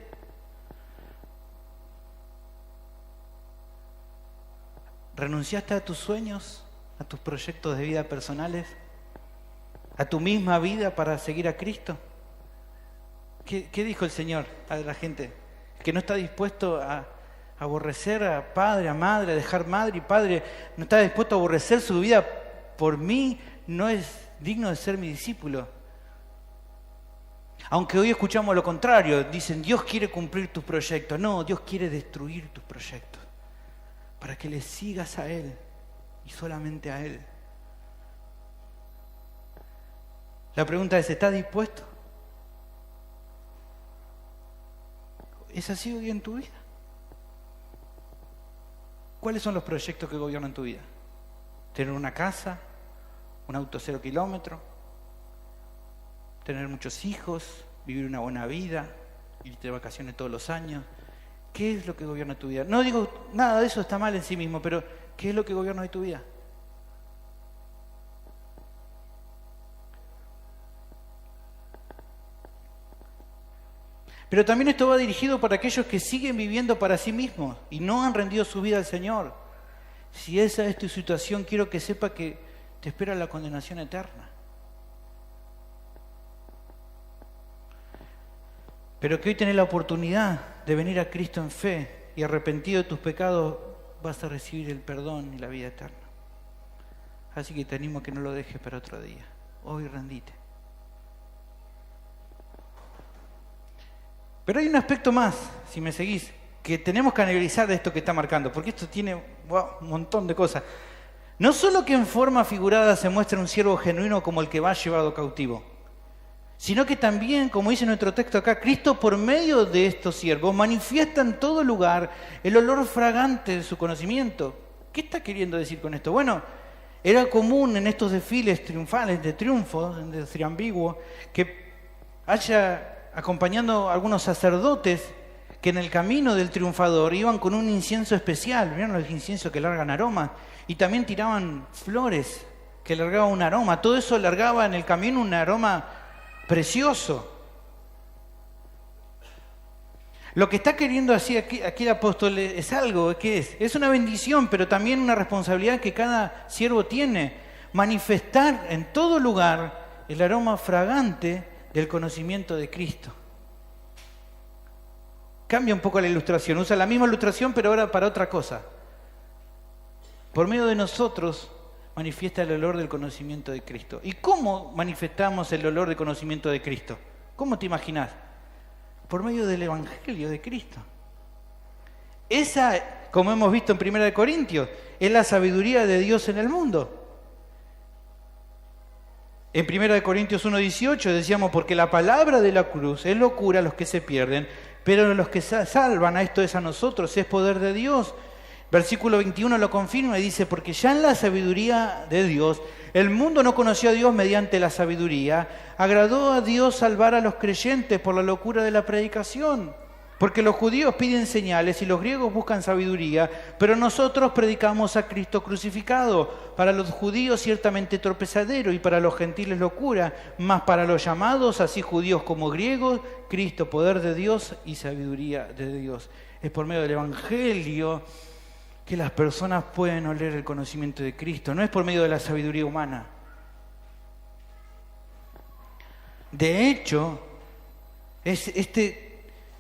¿Renunciaste a tus sueños, a tus proyectos de vida personales, a tu misma vida para seguir a Cristo? ¿Qué dijo el Señor a la gente? Que no está dispuesto a aborrecer a padre, a madre, a dejar madre y padre, no está dispuesto a aborrecer su vida por mí, no es digno de ser mi discípulo. Aunque hoy escuchamos lo contrario, dicen Dios quiere cumplir tus proyectos. No, Dios quiere destruir tus proyectos para que le sigas a Él y solamente a Él. La pregunta es, ¿estás dispuesto? ¿Es así hoy en tu vida? ¿Cuáles son los proyectos que gobiernan tu vida? ¿Tener una casa? ¿Un auto 0 kilómetros? ¿Tener muchos hijos? ¿Vivir una buena vida? ¿Irte de vacaciones todos los años? ¿Qué es lo que gobierna tu vida? No digo nada de eso está mal en sí mismo, pero ¿qué es lo que gobierna tu vida? Pero también esto va dirigido para aquellos que siguen viviendo para sí mismos y no han rendido su vida al Señor. Si esa es tu situación, quiero que sepa que te espera la condenación eterna. Pero que hoy tenés la oportunidad de venir a Cristo en fe y arrepentido de tus pecados, vas a recibir el perdón y la vida eterna. Así que te animo a que no lo dejes para otro día. Hoy rendite. Pero hay un aspecto más, si me seguís, que tenemos que analizar de esto que está marcando, porque esto tiene un montón de cosas. No solo que en forma figurada se muestra un siervo genuino como el que va llevado cautivo, sino que también, como dice nuestro texto acá, Cristo por medio de estos siervos manifiesta en todo lugar el olor fragante de su conocimiento. ¿Qué está queriendo decir con esto? Bueno, era común en estos desfiles triunfales, de triunfo, de triambiguo, que haya acompañando a algunos sacerdotes que en el camino del triunfador iban con un incienso especial. ¿Vieron el incienso que largan aromas? Y también tiraban flores que largaban un aroma. Todo eso largaba en el camino un aroma precioso. Lo que está queriendo decir aquí el apóstol es algo, ¿qué es? Es una bendición, pero también una responsabilidad que cada siervo tiene. Manifestar en todo lugar el aroma fragante del conocimiento de Cristo. Cambia un poco la ilustración, usa la misma ilustración, pero ahora para otra cosa. Por medio de nosotros manifiesta el olor del conocimiento de Cristo. ¿Y cómo manifestamos el olor del conocimiento de Cristo? ¿Cómo te imaginás? Por medio del Evangelio de Cristo. Esa, como hemos visto en 1 Corintios, es la sabiduría de Dios en el mundo. En 1 Corintios 1:18 decíamos, porque la palabra de la cruz es locura a los que se pierden, pero a los que se salvan, a esto es a nosotros, es poder de Dios. Versículo 21 lo confirma y dice, porque ya en la sabiduría de Dios, el mundo no conoció a Dios mediante la sabiduría, agradó a Dios salvar a los creyentes por la locura de la predicación. Porque los judíos piden señales y los griegos buscan sabiduría, pero nosotros predicamos a Cristo crucificado. Para los judíos ciertamente tropezadero y para los gentiles locura, mas para los llamados, así judíos como griegos, Cristo poder de Dios y sabiduría de Dios. Es por medio del Evangelio que las personas pueden oler el conocimiento de Cristo, no es por medio de la sabiduría humana. De hecho, es este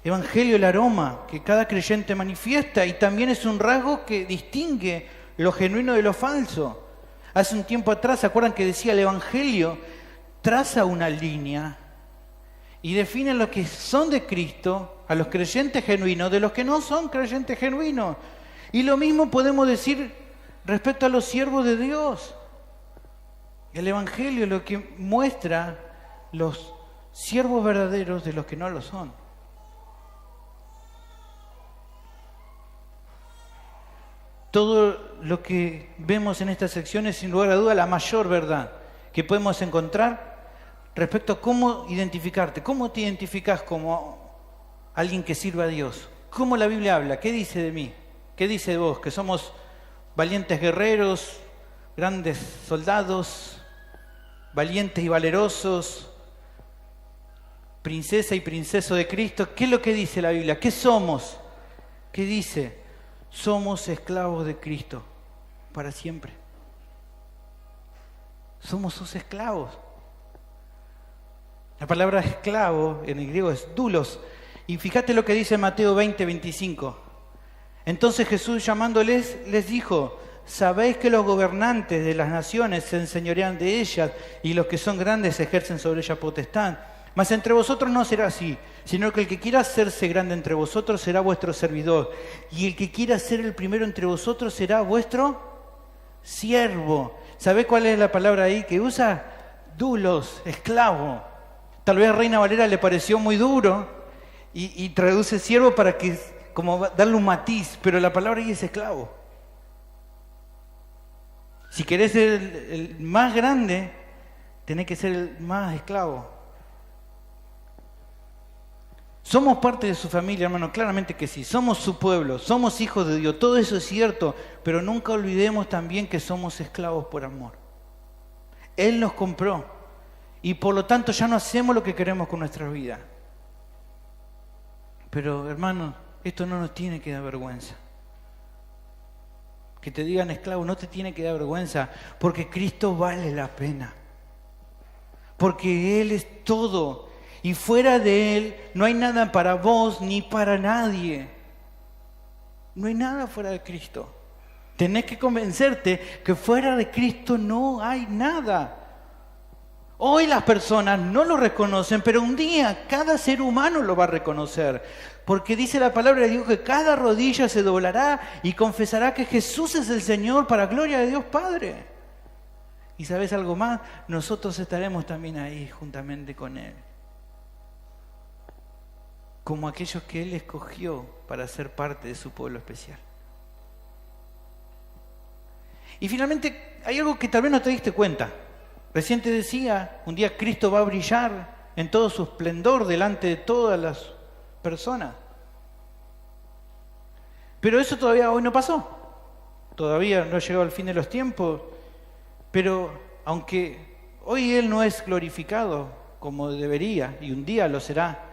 Evangelio el aroma que cada creyente manifiesta y también es un rasgo que distingue lo genuino de lo falso. Hace un tiempo atrás, ¿se acuerdan que decía el Evangelio? Traza una línea y define los que son de Cristo, a los creyentes genuinos, de los que no son creyentes genuinos. Y lo mismo podemos decir respecto a los siervos de Dios. El Evangelio lo que muestra los siervos verdaderos de los que no lo son. Todo lo que vemos en esta sección es sin lugar a duda la mayor verdad que podemos encontrar respecto a cómo identificarte. ¿Cómo te identificas como alguien que sirva a Dios? ¿Cómo la Biblia habla? ¿Qué dice de mí? ¿Qué dice de vos? ¿Que somos valientes guerreros, grandes soldados, valientes y valerosos, princesa y princeso de Cristo? ¿Qué es lo que dice la Biblia? ¿Qué somos? ¿Qué dice? Somos esclavos de Cristo para siempre. Somos sus esclavos. La palabra esclavo en el griego es doulos. Y fíjate lo que dice Mateo 20:25. Entonces Jesús llamándoles les dijo: sabéis que los gobernantes de las naciones se enseñorean de ellas y los que son grandes ejercen sobre ellas potestad. Mas entre vosotros no será así, sino que el que quiera hacerse grande entre vosotros será vuestro servidor, y el que quiera ser el primero entre vosotros será vuestro siervo. ¿Sabés cuál es la palabra ahí que usa? Doulos, esclavo. Tal vez a Reina Valera le pareció muy duro y traduce siervo para que, como darle un matiz, pero la palabra ahí es esclavo. Si querés ser el más grande, tenés que ser el más esclavo. Somos parte de su familia, hermano, claramente que sí. Somos su pueblo, somos hijos de Dios, todo eso es cierto, pero nunca olvidemos también que somos esclavos por amor. Él nos compró y por lo tanto ya no hacemos lo que queremos con nuestra vida. Pero, hermano, esto no nos tiene que dar vergüenza. Que te digan esclavo no te tiene que dar vergüenza, porque Cristo vale la pena. Porque Él es todo. Y fuera de Él no hay nada para vos ni para nadie. No hay nada fuera de Cristo. Tenés que convencerte que fuera de Cristo no hay nada. Hoy las personas no lo reconocen, pero un día cada ser humano lo va a reconocer. Porque dice la palabra de Dios que cada rodilla se doblará y confesará que Jesús es el Señor para gloria de Dios Padre. Y ¿sabes algo más? Nosotros estaremos también ahí juntamente con Él. Como aquellos que Él escogió para ser parte de su pueblo especial. Y finalmente hay algo que tal vez no te diste cuenta. Recién te decía, un día Cristo va a brillar en todo su esplendor delante de todas las personas. Pero eso todavía hoy no pasó. Todavía no ha llegado al fin de los tiempos. Pero aunque hoy Él no es glorificado como debería, y un día lo será,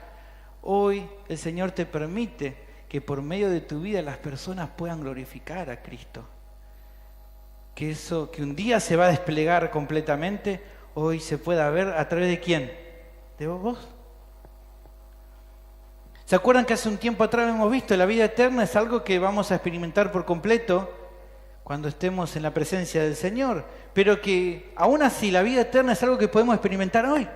hoy el Señor te permite que por medio de tu vida las personas puedan glorificar a Cristo. Que eso que un día se va a desplegar completamente, hoy se pueda ver a través de ¿quién? ¿De vos? ¿Se acuerdan que hace un tiempo atrás hemos visto la vida eterna es algo que vamos a experimentar por completo cuando estemos en la presencia del Señor? Pero que aún así la vida eterna es algo que podemos experimentar hoy.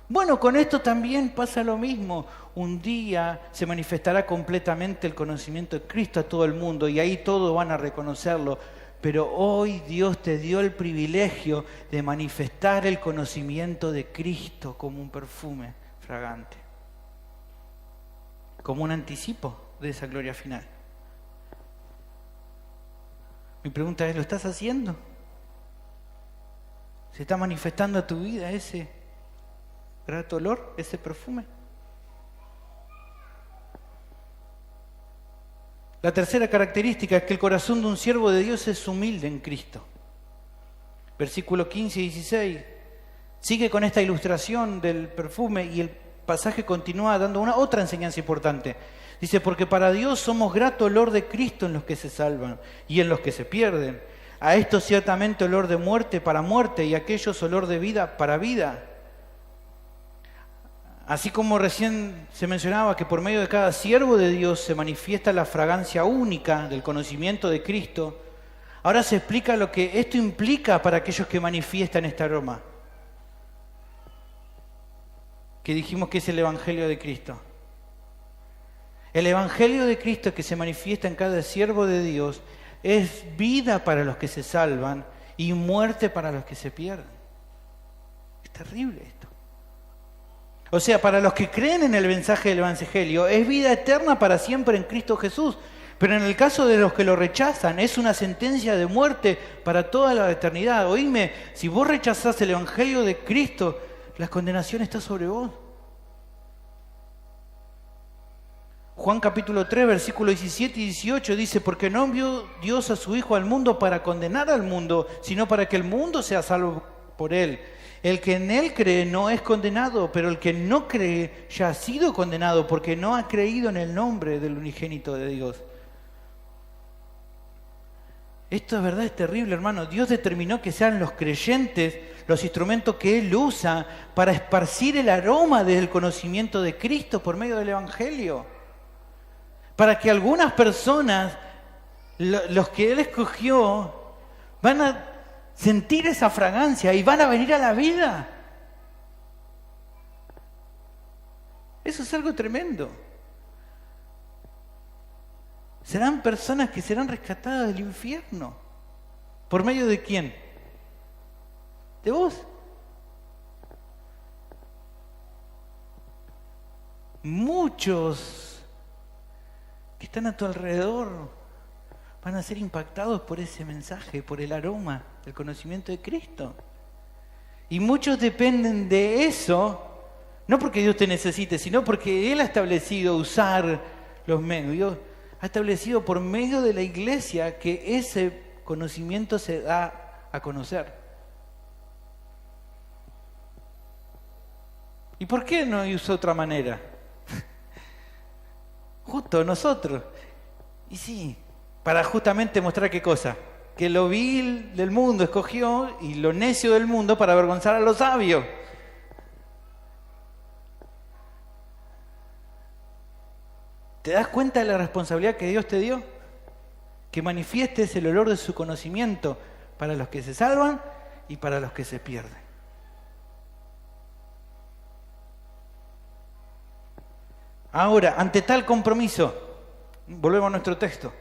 Bueno, con esto también pasa lo mismo. Un día se manifestará completamente el conocimiento de Cristo a todo el mundo y ahí todos van a reconocerlo. Pero hoy Dios te dio el privilegio de manifestar el conocimiento de Cristo como un perfume fragante, como un anticipo de esa gloria final. Mi pregunta es, ¿lo estás haciendo? ¿Se está manifestando a tu vida ese grato olor, ese perfume? La tercera característica es que el corazón de un siervo de Dios es humilde en Cristo. Versículo 15 y 16. Sigue con esta ilustración del perfume y el pasaje continúa dando una otra enseñanza importante. Dice, porque para Dios somos grato olor de Cristo en los que se salvan y en los que se pierden. A estos ciertamente olor de muerte para muerte y a aquellos olor de vida para vida. Así como recién se mencionaba que por medio de cada siervo de Dios se manifiesta la fragancia única del conocimiento de Cristo, Ahora se explica lo que esto implica para aquellos que manifiestan este aroma, que dijimos que es el Evangelio de Cristo. El Evangelio de Cristo que se manifiesta en cada siervo de Dios es vida para los que se salvan y muerte para los que se pierden. Es terrible esto. O sea, para los que creen en el mensaje del Evangelio, es vida eterna para siempre en Cristo Jesús. Pero en el caso de los que lo rechazan, es una sentencia de muerte para toda la eternidad. Oíme, si vos rechazás el Evangelio de Cristo, la condenación está sobre vos. Juan capítulo 3, versículos 17 y 18 dice, porque no envió Dios a su Hijo al mundo para condenar al mundo, sino para que el mundo sea salvo por él. El que en él cree no es condenado, pero el que no cree ya ha sido condenado porque no ha creído en el nombre del unigénito de Dios. Esto es verdad, es terrible, hermano. Dios determinó que sean los creyentes los instrumentos que Él usa para esparcir el aroma del conocimiento de Cristo por medio del Evangelio. Para que algunas personas, los que Él escogió, van a sentir esa fragancia y van a venir a la vida. Eso es algo tremendo. Serán personas que serán rescatadas del infierno. ¿Por medio de quién? ¿De vos? Muchos que están a tu alrededor van a ser impactados por ese mensaje, por el aroma del conocimiento de Cristo. Y muchos dependen de eso, no porque Dios te necesite, sino porque Él ha establecido usar los medios, ha establecido por medio de la iglesia que ese conocimiento se da a conocer. ¿Y por qué no usó otra manera? Justo nosotros. Y sí, para justamente mostrar qué cosa, que lo vil del mundo escogió y lo necio del mundo para avergonzar a los sabios. ¿Te das cuenta de la responsabilidad que Dios te dio? Que manifiestes el olor de su conocimiento para los que se salvan y para los que se pierden. Ahora, ante tal compromiso, volvemos a nuestro texto,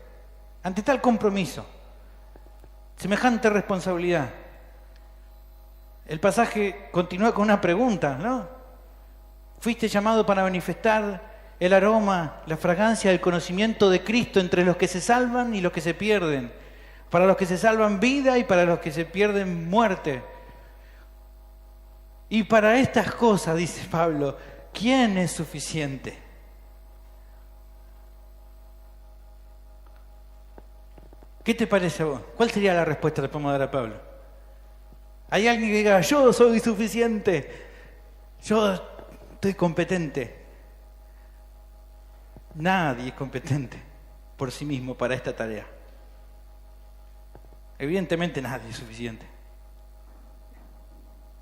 ante tal compromiso, semejante responsabilidad, el pasaje continúa con una pregunta, ¿no? Fuiste llamado para manifestar el aroma, la fragancia del conocimiento de Cristo entre los que se salvan y los que se pierden. Para los que se salvan vida y para los que se pierden muerte. Y para estas cosas, dice Pablo, ¿quién es suficiente? ¿Qué te parece a vos? ¿Cuál sería la respuesta que le podemos dar a Pablo? ¿Hay alguien que diga, yo soy suficiente, yo estoy competente? Nadie es competente por sí mismo para esta tarea. Evidentemente nadie es suficiente.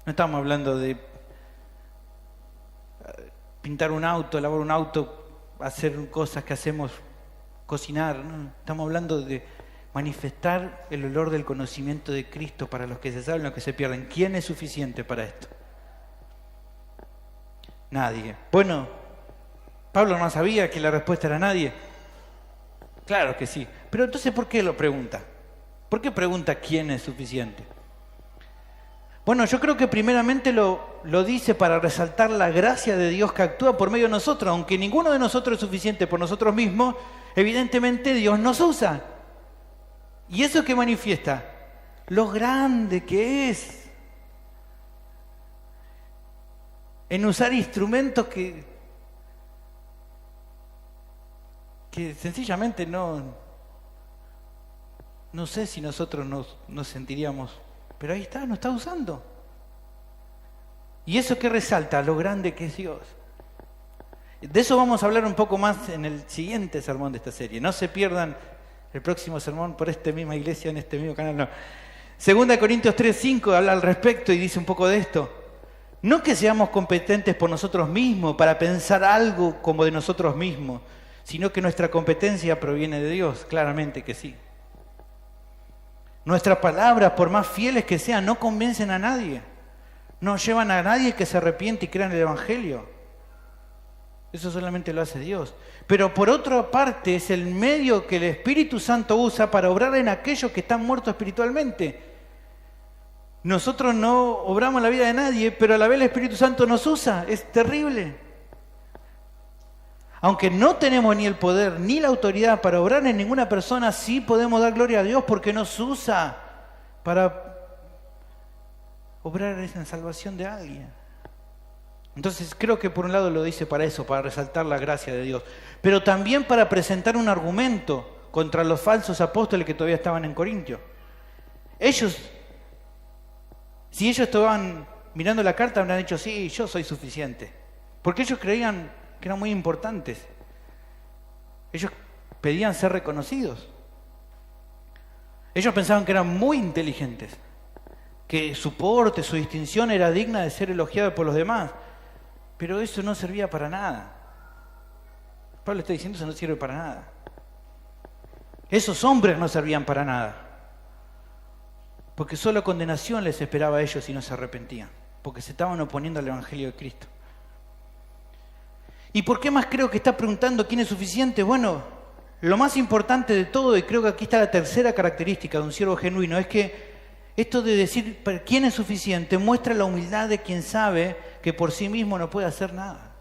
No estamos hablando de pintar un auto, lavar un auto, hacer cosas que hacemos, cocinar, ¿no? Estamos hablando de manifestar el olor del conocimiento de Cristo para los que se salvan y los que se pierden. ¿Quién es suficiente para esto? Nadie. Bueno, Pablo no sabía que la respuesta era nadie. Claro que sí. Pero entonces, ¿por qué lo pregunta? ¿Por qué pregunta quién es suficiente? Bueno, yo creo que primeramente lo dice para resaltar la gracia de Dios que actúa por medio de nosotros. Aunque ninguno de nosotros es suficiente por nosotros mismos, evidentemente Dios nos usa. ¿Y eso qué manifiesta? Lo grande que es en usar instrumentos que sencillamente no sé si nosotros nos sentiríamos, pero ahí está, nos está usando. ¿Y eso qué resalta? Lo grande que es Dios. De eso vamos a hablar un poco más en el siguiente sermón de esta serie. No se pierdan el próximo sermón por esta misma iglesia, en este mismo canal. No. 2 Corintios 3:5 habla al respecto y dice un poco de esto. No que seamos competentes por nosotros mismos para pensar algo como de nosotros mismos, sino que nuestra competencia proviene de Dios, claramente que sí. Nuestras palabras, por más fieles que sean, no convencen a nadie. No llevan a nadie que se arrepiente y crea en el Evangelio. Eso solamente lo hace Dios. Pero por otra parte es el medio que el Espíritu Santo usa para obrar en aquellos que están muertos espiritualmente. Nosotros no obramos la vida de nadie, pero a la vez el Espíritu Santo nos usa. Es terrible. Aunque no tenemos ni el poder ni la autoridad para obrar en ninguna persona, sí podemos dar gloria a Dios porque nos usa para obrar en la salvación de alguien. Entonces creo que por un lado lo dice para eso, para resaltar la gracia de Dios, pero también para presentar un argumento contra los falsos apóstoles que todavía estaban en Corintio. Si ellos estaban mirando la carta, habrían dicho, sí, yo soy suficiente. Porque ellos creían que eran muy importantes. Ellos pedían ser reconocidos. Ellos pensaban que eran muy inteligentes, que su porte, su distinción era digna de ser elogiada por los demás. Pero eso no servía para nada. Pablo está diciendo eso no sirve para nada. Esos hombres no servían para nada. Porque solo condenación les esperaba a ellos si no se arrepentían. Porque se estaban oponiendo al Evangelio de Cristo. ¿Y por qué más creo que está preguntando quién es suficiente? Bueno, lo más importante de todo, y creo que aquí está la tercera característica de un siervo genuino, es que esto de decir quién es suficiente muestra la humildad de quien sabe que por sí mismo no puede hacer nada.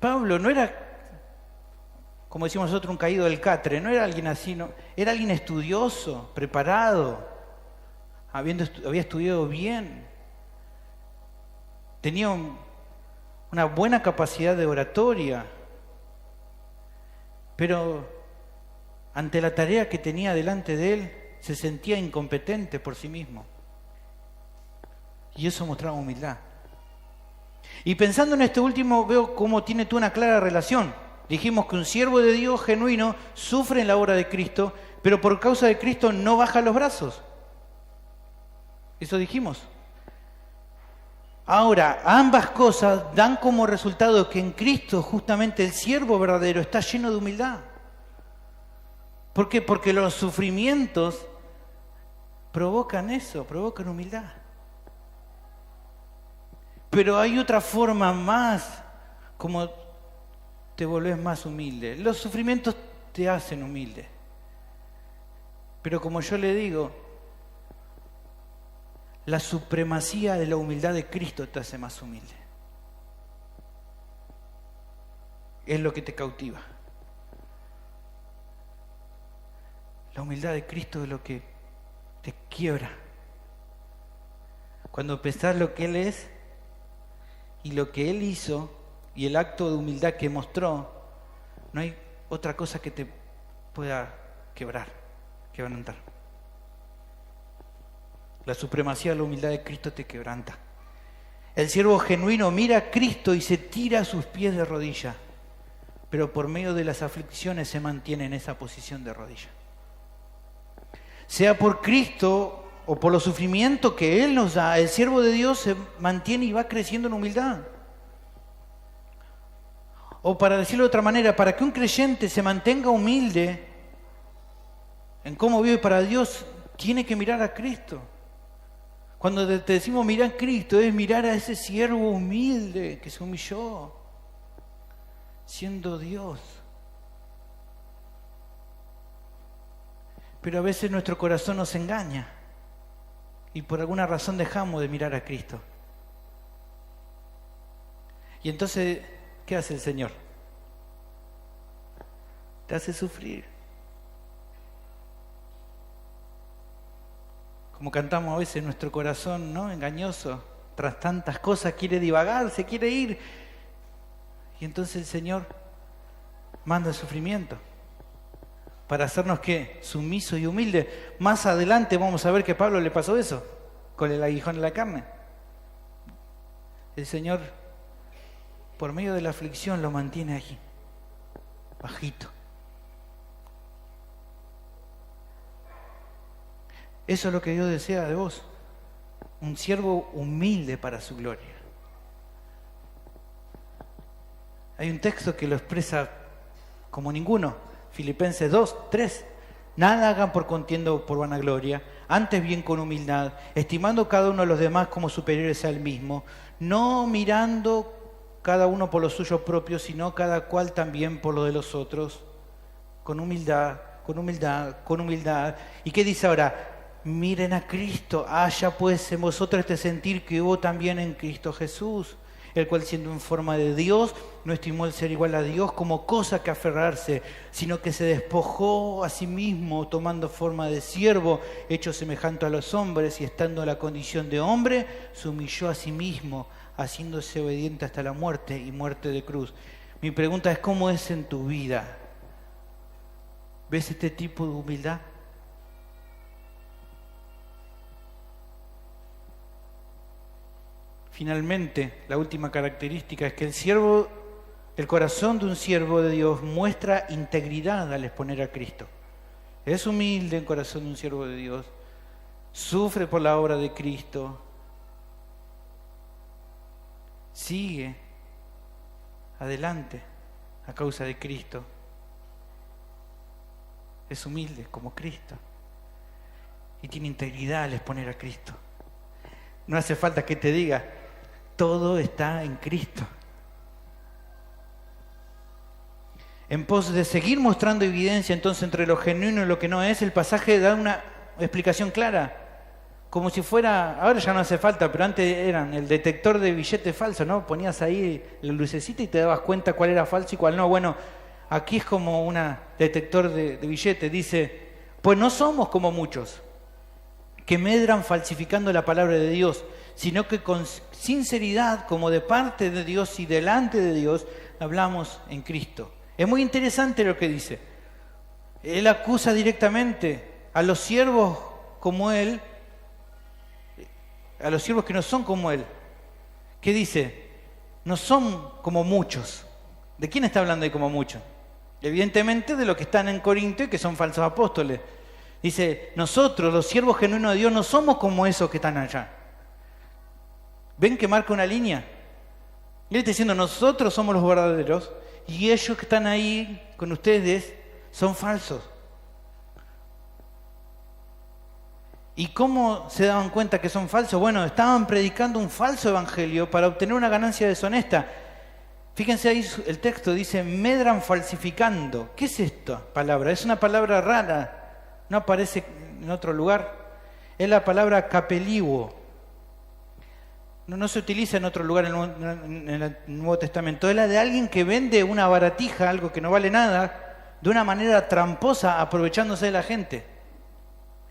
Pablo no era, como decimos nosotros, un caído del catre, no era alguien así, no, era alguien estudioso, preparado, había estudiado bien, tenía una buena capacidad de oratoria, pero ante la tarea que tenía delante de él, se sentía incompetente por sí mismo. Y eso mostraba humildad. Y pensando en este último, veo cómo tiene tú una clara relación. Dijimos que un siervo de Dios genuino sufre en la obra de Cristo, pero por causa de Cristo no baja los brazos. Eso dijimos. Ahora, ambas cosas dan como resultado que en Cristo justamente el siervo verdadero está lleno de humildad. ¿Por qué? Porque los sufrimientos provocan eso, provocan humildad. Pero hay otra forma más, como te volvés más humilde. Los sufrimientos te hacen humilde. Pero como yo le digo, la supremacía de la humildad de Cristo te hace más humilde. Es lo que te cautiva. La humildad de Cristo es lo que te quiebra. Cuando pensás lo que Él es y lo que Él hizo y el acto de humildad que mostró, no hay otra cosa que te pueda quebrantar. La supremacía de la humildad de Cristo te quebranta. El siervo genuino mira a Cristo y se tira a sus pies de rodilla, pero por medio de las aflicciones se mantiene en esa posición de rodilla. Sea por Cristo o por los sufrimientos que Él nos da, el siervo de Dios se mantiene y va creciendo en humildad. O para decirlo de otra manera, para que un creyente se mantenga humilde en cómo vive para Dios, tiene que mirar a Cristo. Cuando te decimos mirar a Cristo, es mirar a ese siervo humilde que se humilló, siendo Dios. Pero a veces nuestro corazón nos engaña y por alguna razón dejamos de mirar a Cristo. Y entonces, ¿qué hace el Señor? Te hace sufrir. Como cantamos a veces, nuestro corazón, ¿no?, engañoso, tras tantas cosas quiere divagar, se quiere ir. Y entonces el Señor manda el sufrimiento para hacernos, ¿qué?, sumisos y humildes. Más adelante vamos a ver que a Pablo le pasó eso, con el aguijón en la carne. El Señor, por medio de la aflicción, lo mantiene allí, bajito. Eso es lo que Dios desea de vos, un siervo humilde para su gloria. Hay un texto que lo expresa como ninguno, Filipenses 2:3, Nada hagan por contienda o por vanagloria, antes bien con humildad, estimando cada uno a los demás como superiores al mismo, no mirando cada uno por lo suyo propio, sino cada cual también por lo de los otros, con humildad, con humildad, con humildad. ¿Y qué dice ahora? Miren a Cristo, haya pues en vosotros este sentir que hubo también en Cristo Jesús, el cual siendo en forma de Dios, no estimó el ser igual a Dios como cosa que aferrarse, sino que se despojó a sí mismo, tomando forma de siervo, hecho semejante a los hombres, y estando en la condición de hombre, se humilló a sí mismo, haciéndose obediente hasta la muerte y muerte de cruz. Mi pregunta es, ¿cómo es en tu vida? ¿Ves este tipo de humildad? Finalmente, la última característica es que el corazón de un siervo de Dios muestra integridad al exponer a Cristo. Es humilde el corazón de un siervo de Dios, sufre por la obra de Cristo, sigue adelante a causa de Cristo. Es humilde como Cristo y tiene integridad al exponer a Cristo. No hace falta que te diga, todo está en Cristo. En pos de seguir mostrando evidencia entonces entre lo genuino y lo que no es, el pasaje da una explicación clara. Como si fuera, ahora ya no hace falta, pero antes eran el detector de billetes falsos, ¿no? Ponías ahí la lucecita y te dabas cuenta cuál era falso y cuál no. Bueno, aquí es como un detector de billetes. Dice, pues no somos como muchos que medran falsificando la palabra de Dios, sino que con sinceridad, como de parte de Dios y delante de Dios, hablamos en Cristo. Es muy interesante lo que dice. Él acusa directamente a los siervos como él, a los siervos que no son como él. ¿Qué dice? No son como muchos. ¿De quién está hablando ahí como muchos? Evidentemente de los que están en Corinto y que son falsos apóstoles. Dice, nosotros, los siervos genuinos de Dios, no somos como esos que están allá. ¿Ven que marca una línea? Él está diciendo, nosotros somos los verdaderos y ellos que están ahí con ustedes son falsos. ¿Y cómo se daban cuenta que son falsos? Bueno, estaban predicando un falso evangelio para obtener una ganancia deshonesta. Fíjense ahí el texto, dice, medran falsificando. ¿Qué es esta palabra? Es una palabra rara. No aparece en otro lugar. Es la palabra capeliguo. No se utiliza en otro lugar en el Nuevo Testamento. Es la de alguien que vende una baratija, algo que no vale nada, de una manera tramposa, aprovechándose de la gente.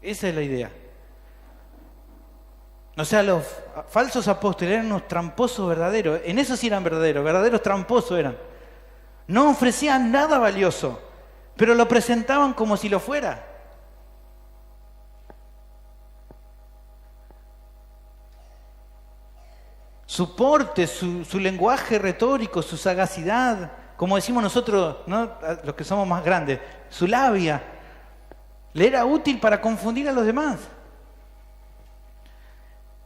Esa es la idea. O sea, los falsos apóstoles eran unos tramposos verdaderos. En eso sí eran verdaderos tramposos eran. No ofrecían nada valioso, pero lo presentaban como si lo fuera. Su porte, su lenguaje retórico, su sagacidad, como decimos nosotros, ¿no? Los que somos más grandes, su labia, le era útil para confundir a los demás.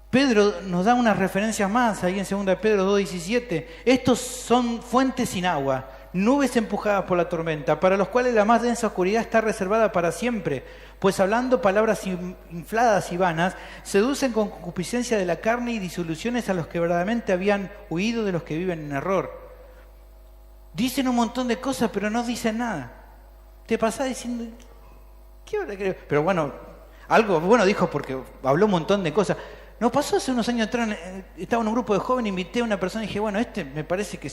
Pedro nos da unas referencias más ahí en 2 Pedro 2:17. Estos son fuentes sin agua, nubes empujadas por la tormenta, para los cuales la más densa oscuridad está reservada para siempre, pues hablando palabras infladas y vanas, seducen con concupiscencia de la carne y disoluciones a los que verdaderamente habían huido de los que viven en error. Dicen un montón de cosas, pero no dicen nada. Te pasás diciendo, ¿qué hora creo? Pero bueno, algo bueno dijo porque habló un montón de cosas. Nos pasó hace unos años atrás, estaba en un grupo de jóvenes, invité a una persona y dije, bueno, este me parece que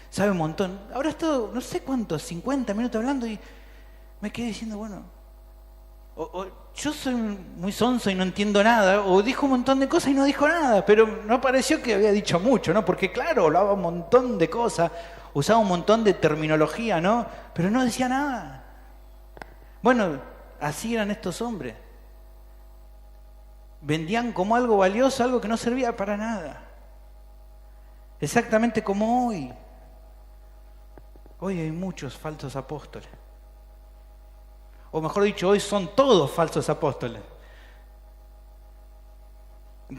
sabe un montón. Habrá estado, no sé cuántos, 50 minutos hablando y me quedé diciendo, bueno, o yo soy muy sonso y no entiendo nada, o dijo un montón de cosas y no dijo nada, pero no pareció que había dicho mucho, ¿no? Porque claro, hablaba un montón de cosas, usaba un montón de terminología, ¿no? Pero no decía nada. Bueno, así eran estos hombres. Vendían como algo valioso, algo que no servía para nada. Exactamente como hoy. Hoy hay muchos falsos apóstoles. O mejor dicho, hoy son todos falsos apóstoles.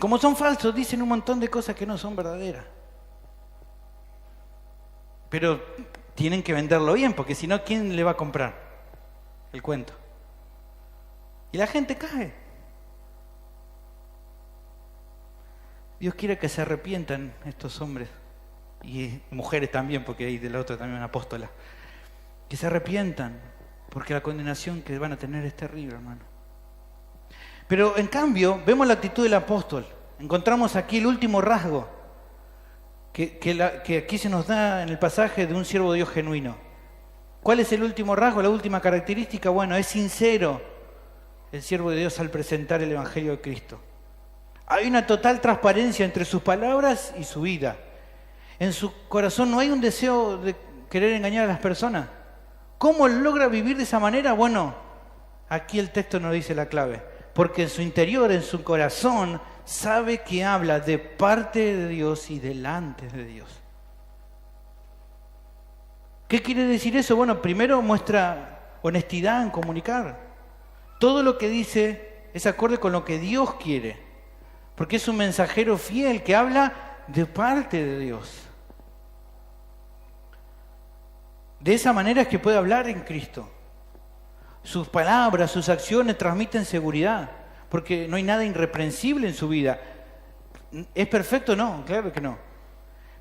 Como son falsos, dicen un montón de cosas que no son verdaderas. Pero tienen que venderlo bien, porque si no, ¿quién le va a comprar el cuento? Y la gente cae. Dios quiere que se arrepientan estos hombres y mujeres también, porque hay de la otra también una apóstola. Que se arrepientan, porque la condenación que van a tener es terrible, hermano. Pero en cambio, vemos la actitud del apóstol. Encontramos aquí el último rasgo que aquí se nos da en el pasaje de un siervo de Dios genuino. ¿Cuál es el último rasgo, la última característica? Bueno, es sincero el siervo de Dios al presentar el Evangelio de Cristo. Hay una total transparencia entre sus palabras y su vida. En su corazón no hay un deseo de querer engañar a las personas. ¿Cómo logra vivir de esa manera? Bueno, aquí el texto nos dice la clave. Porque en su interior, en su corazón, sabe que habla de parte de Dios y delante de Dios. ¿Qué quiere decir eso? Bueno, primero muestra honestidad en comunicar. Todo lo que dice es acorde con lo que Dios quiere. Porque es un mensajero fiel que habla de parte de Dios. De esa manera es que puede hablar en Cristo. Sus palabras, sus acciones transmiten seguridad, porque no hay nada irreprensible en su vida. ¿Es perfecto? No, claro que no.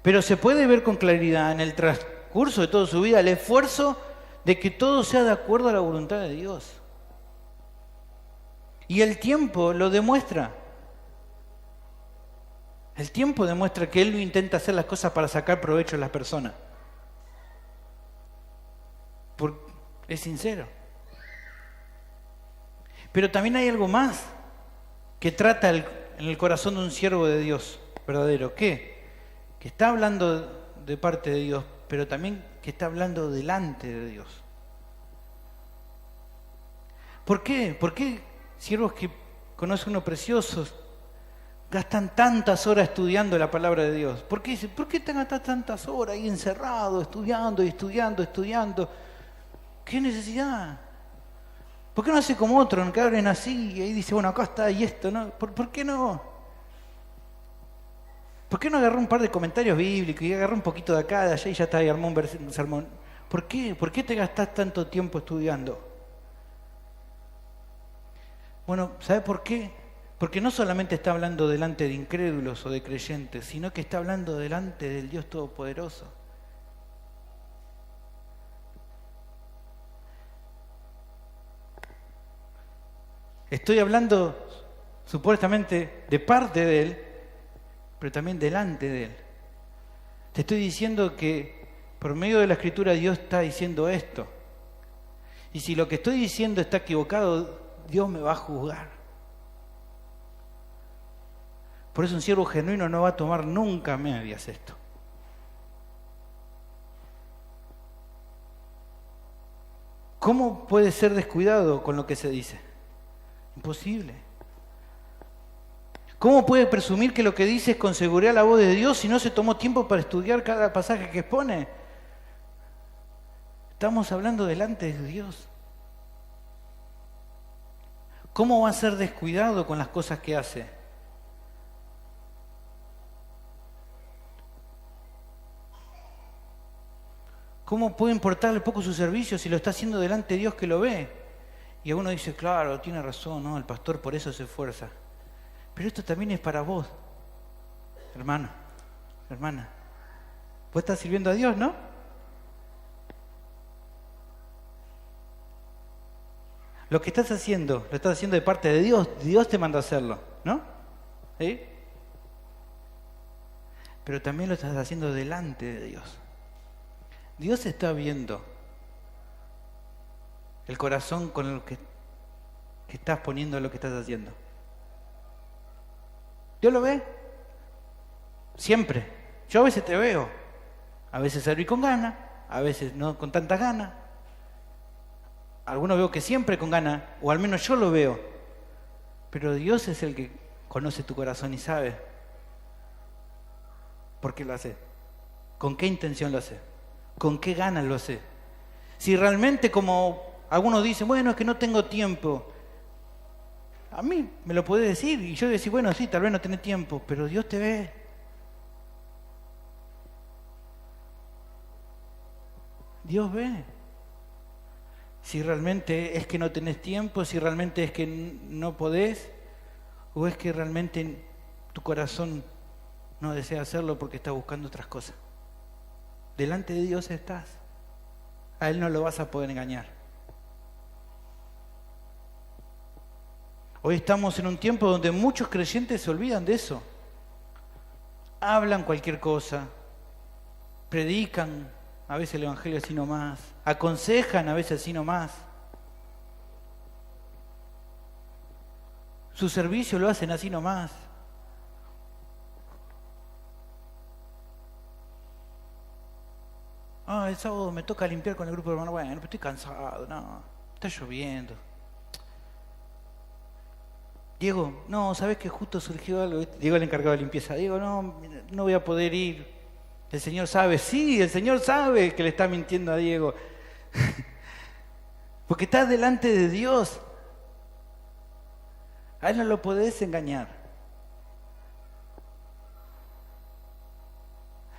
Pero se puede ver con claridad en el transcurso de toda su vida el esfuerzo de que todo sea de acuerdo a la voluntad de Dios. Y el tiempo lo demuestra. El tiempo demuestra que él no intenta hacer las cosas para sacar provecho a las personas. Es sincero. Pero también hay algo más que trata en el corazón de un siervo de Dios verdadero. ¿Qué? Que está hablando de parte de Dios, pero también que está hablando delante de Dios. ¿Por qué? ¿Por qué siervos que conocen uno preciosos gastan tantas horas estudiando la palabra de Dios? ¿Por qué te gastas tantas horas ahí encerrado, estudiando y estudiando? ¿Qué necesidad? ¿Por qué no hace como otro, que abren así y ahí dice, bueno, acá está y esto, ¿no? ¿Por qué no? ¿Por qué no agarró un par de comentarios bíblicos y agarró un poquito de acá, de allá y ya está y armó un sermón? ¿Por qué? ¿Por qué te gastás tanto tiempo estudiando? Bueno, ¿sabe por qué? Porque no solamente está hablando delante de incrédulos o de creyentes, sino que está hablando delante del Dios Todopoderoso. Estoy hablando supuestamente de parte de Él, pero también delante de Él. Te estoy diciendo que por medio de la Escritura Dios está diciendo esto. Y si lo que estoy diciendo está equivocado, Dios me va a juzgar. Por eso un siervo genuino no va a tomar nunca medias esto. ¿Cómo puede ser descuidado con lo que se dice? Imposible. ¿Cómo puede presumir que lo que dice es con seguridad la voz de Dios si no se tomó tiempo para estudiar cada pasaje que expone? Estamos hablando delante de Dios. ¿Cómo va a ser descuidado con las cosas que hace? ¿Cómo puede importarle poco su servicio si lo está haciendo delante de Dios que lo ve? Y uno dice, claro, tiene razón, ¿no? El pastor por eso se esfuerza. Pero esto también es para vos, hermano, hermana. Vos estás sirviendo a Dios, ¿no? Lo que estás haciendo, lo estás haciendo de parte de Dios. Dios te mandó a hacerlo, ¿no? ¿Sí? Pero también lo estás haciendo delante de Dios. Dios está viendo el corazón con el que estás poniendo lo que estás haciendo. Dios lo ve. Siempre. Yo a veces te veo. A veces serví con ganas, a veces no con tanta ganas. Algunos veo que siempre con ganas, o al menos yo lo veo. Pero Dios es el que conoce tu corazón y sabe por qué lo hace. ¿Con qué intención lo hace? ¿Con qué ganas lo hace? Si realmente, como algunos dicen, bueno, es que no tengo tiempo. A mí me lo podés decir y yo decir, bueno, sí, tal vez no tenés tiempo, pero Dios te ve. Dios ve. si realmente es que no tenés tiempo, si realmente es que no podés, o es que realmente tu corazón no desea hacerlo porque está buscando otras cosas. Delante de Dios estás. A Él no lo vas a poder engañar. Hoy estamos en un tiempo donde muchos creyentes se olvidan de eso. Hablan cualquier cosa, predican a veces el evangelio así nomás, aconsejan a veces así nomás. Su servicio lo hacen así nomás. El sábado me toca limpiar con el grupo de hermanos. Bueno, pero estoy cansado, no, está lloviendo. Diego, no, ¿sabes que justo surgió algo? Diego, el encargado de limpieza. Diego, no voy a poder ir. El Señor sabe. Sí, el Señor sabe que le está mintiendo a Diego. Porque estás delante de Dios. A Él no lo podés engañar.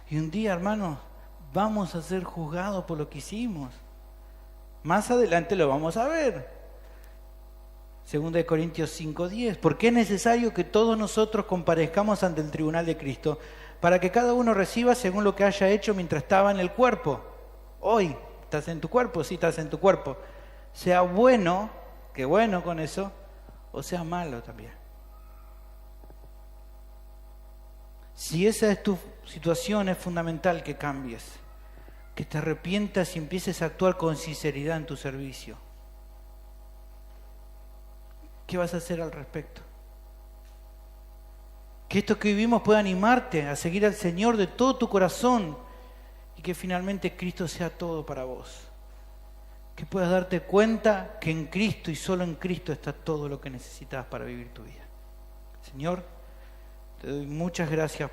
Y un día, hermanos, vamos a ser juzgados por lo que hicimos. Más adelante lo vamos a ver. 2 Corintios 5:10, porque es necesario que todos nosotros comparezcamos ante el tribunal de Cristo, para que cada uno reciba según lo que haya hecho mientras estaba en el cuerpo. Hoy, ¿estás en tu cuerpo? Sí, estás en tu cuerpo. Sea bueno, qué bueno con eso, o sea malo también. Si esa es tu situación, es fundamental que cambies, que te arrepientas y empieces a actuar con sinceridad en tu servicio. ¿Qué vas a hacer al respecto? Que esto que vivimos pueda animarte a seguir al Señor de todo tu corazón y que finalmente Cristo sea todo para vos. Que puedas darte cuenta que en Cristo y solo en Cristo está todo lo que necesitas para vivir tu vida. Señor, te doy muchas gracias.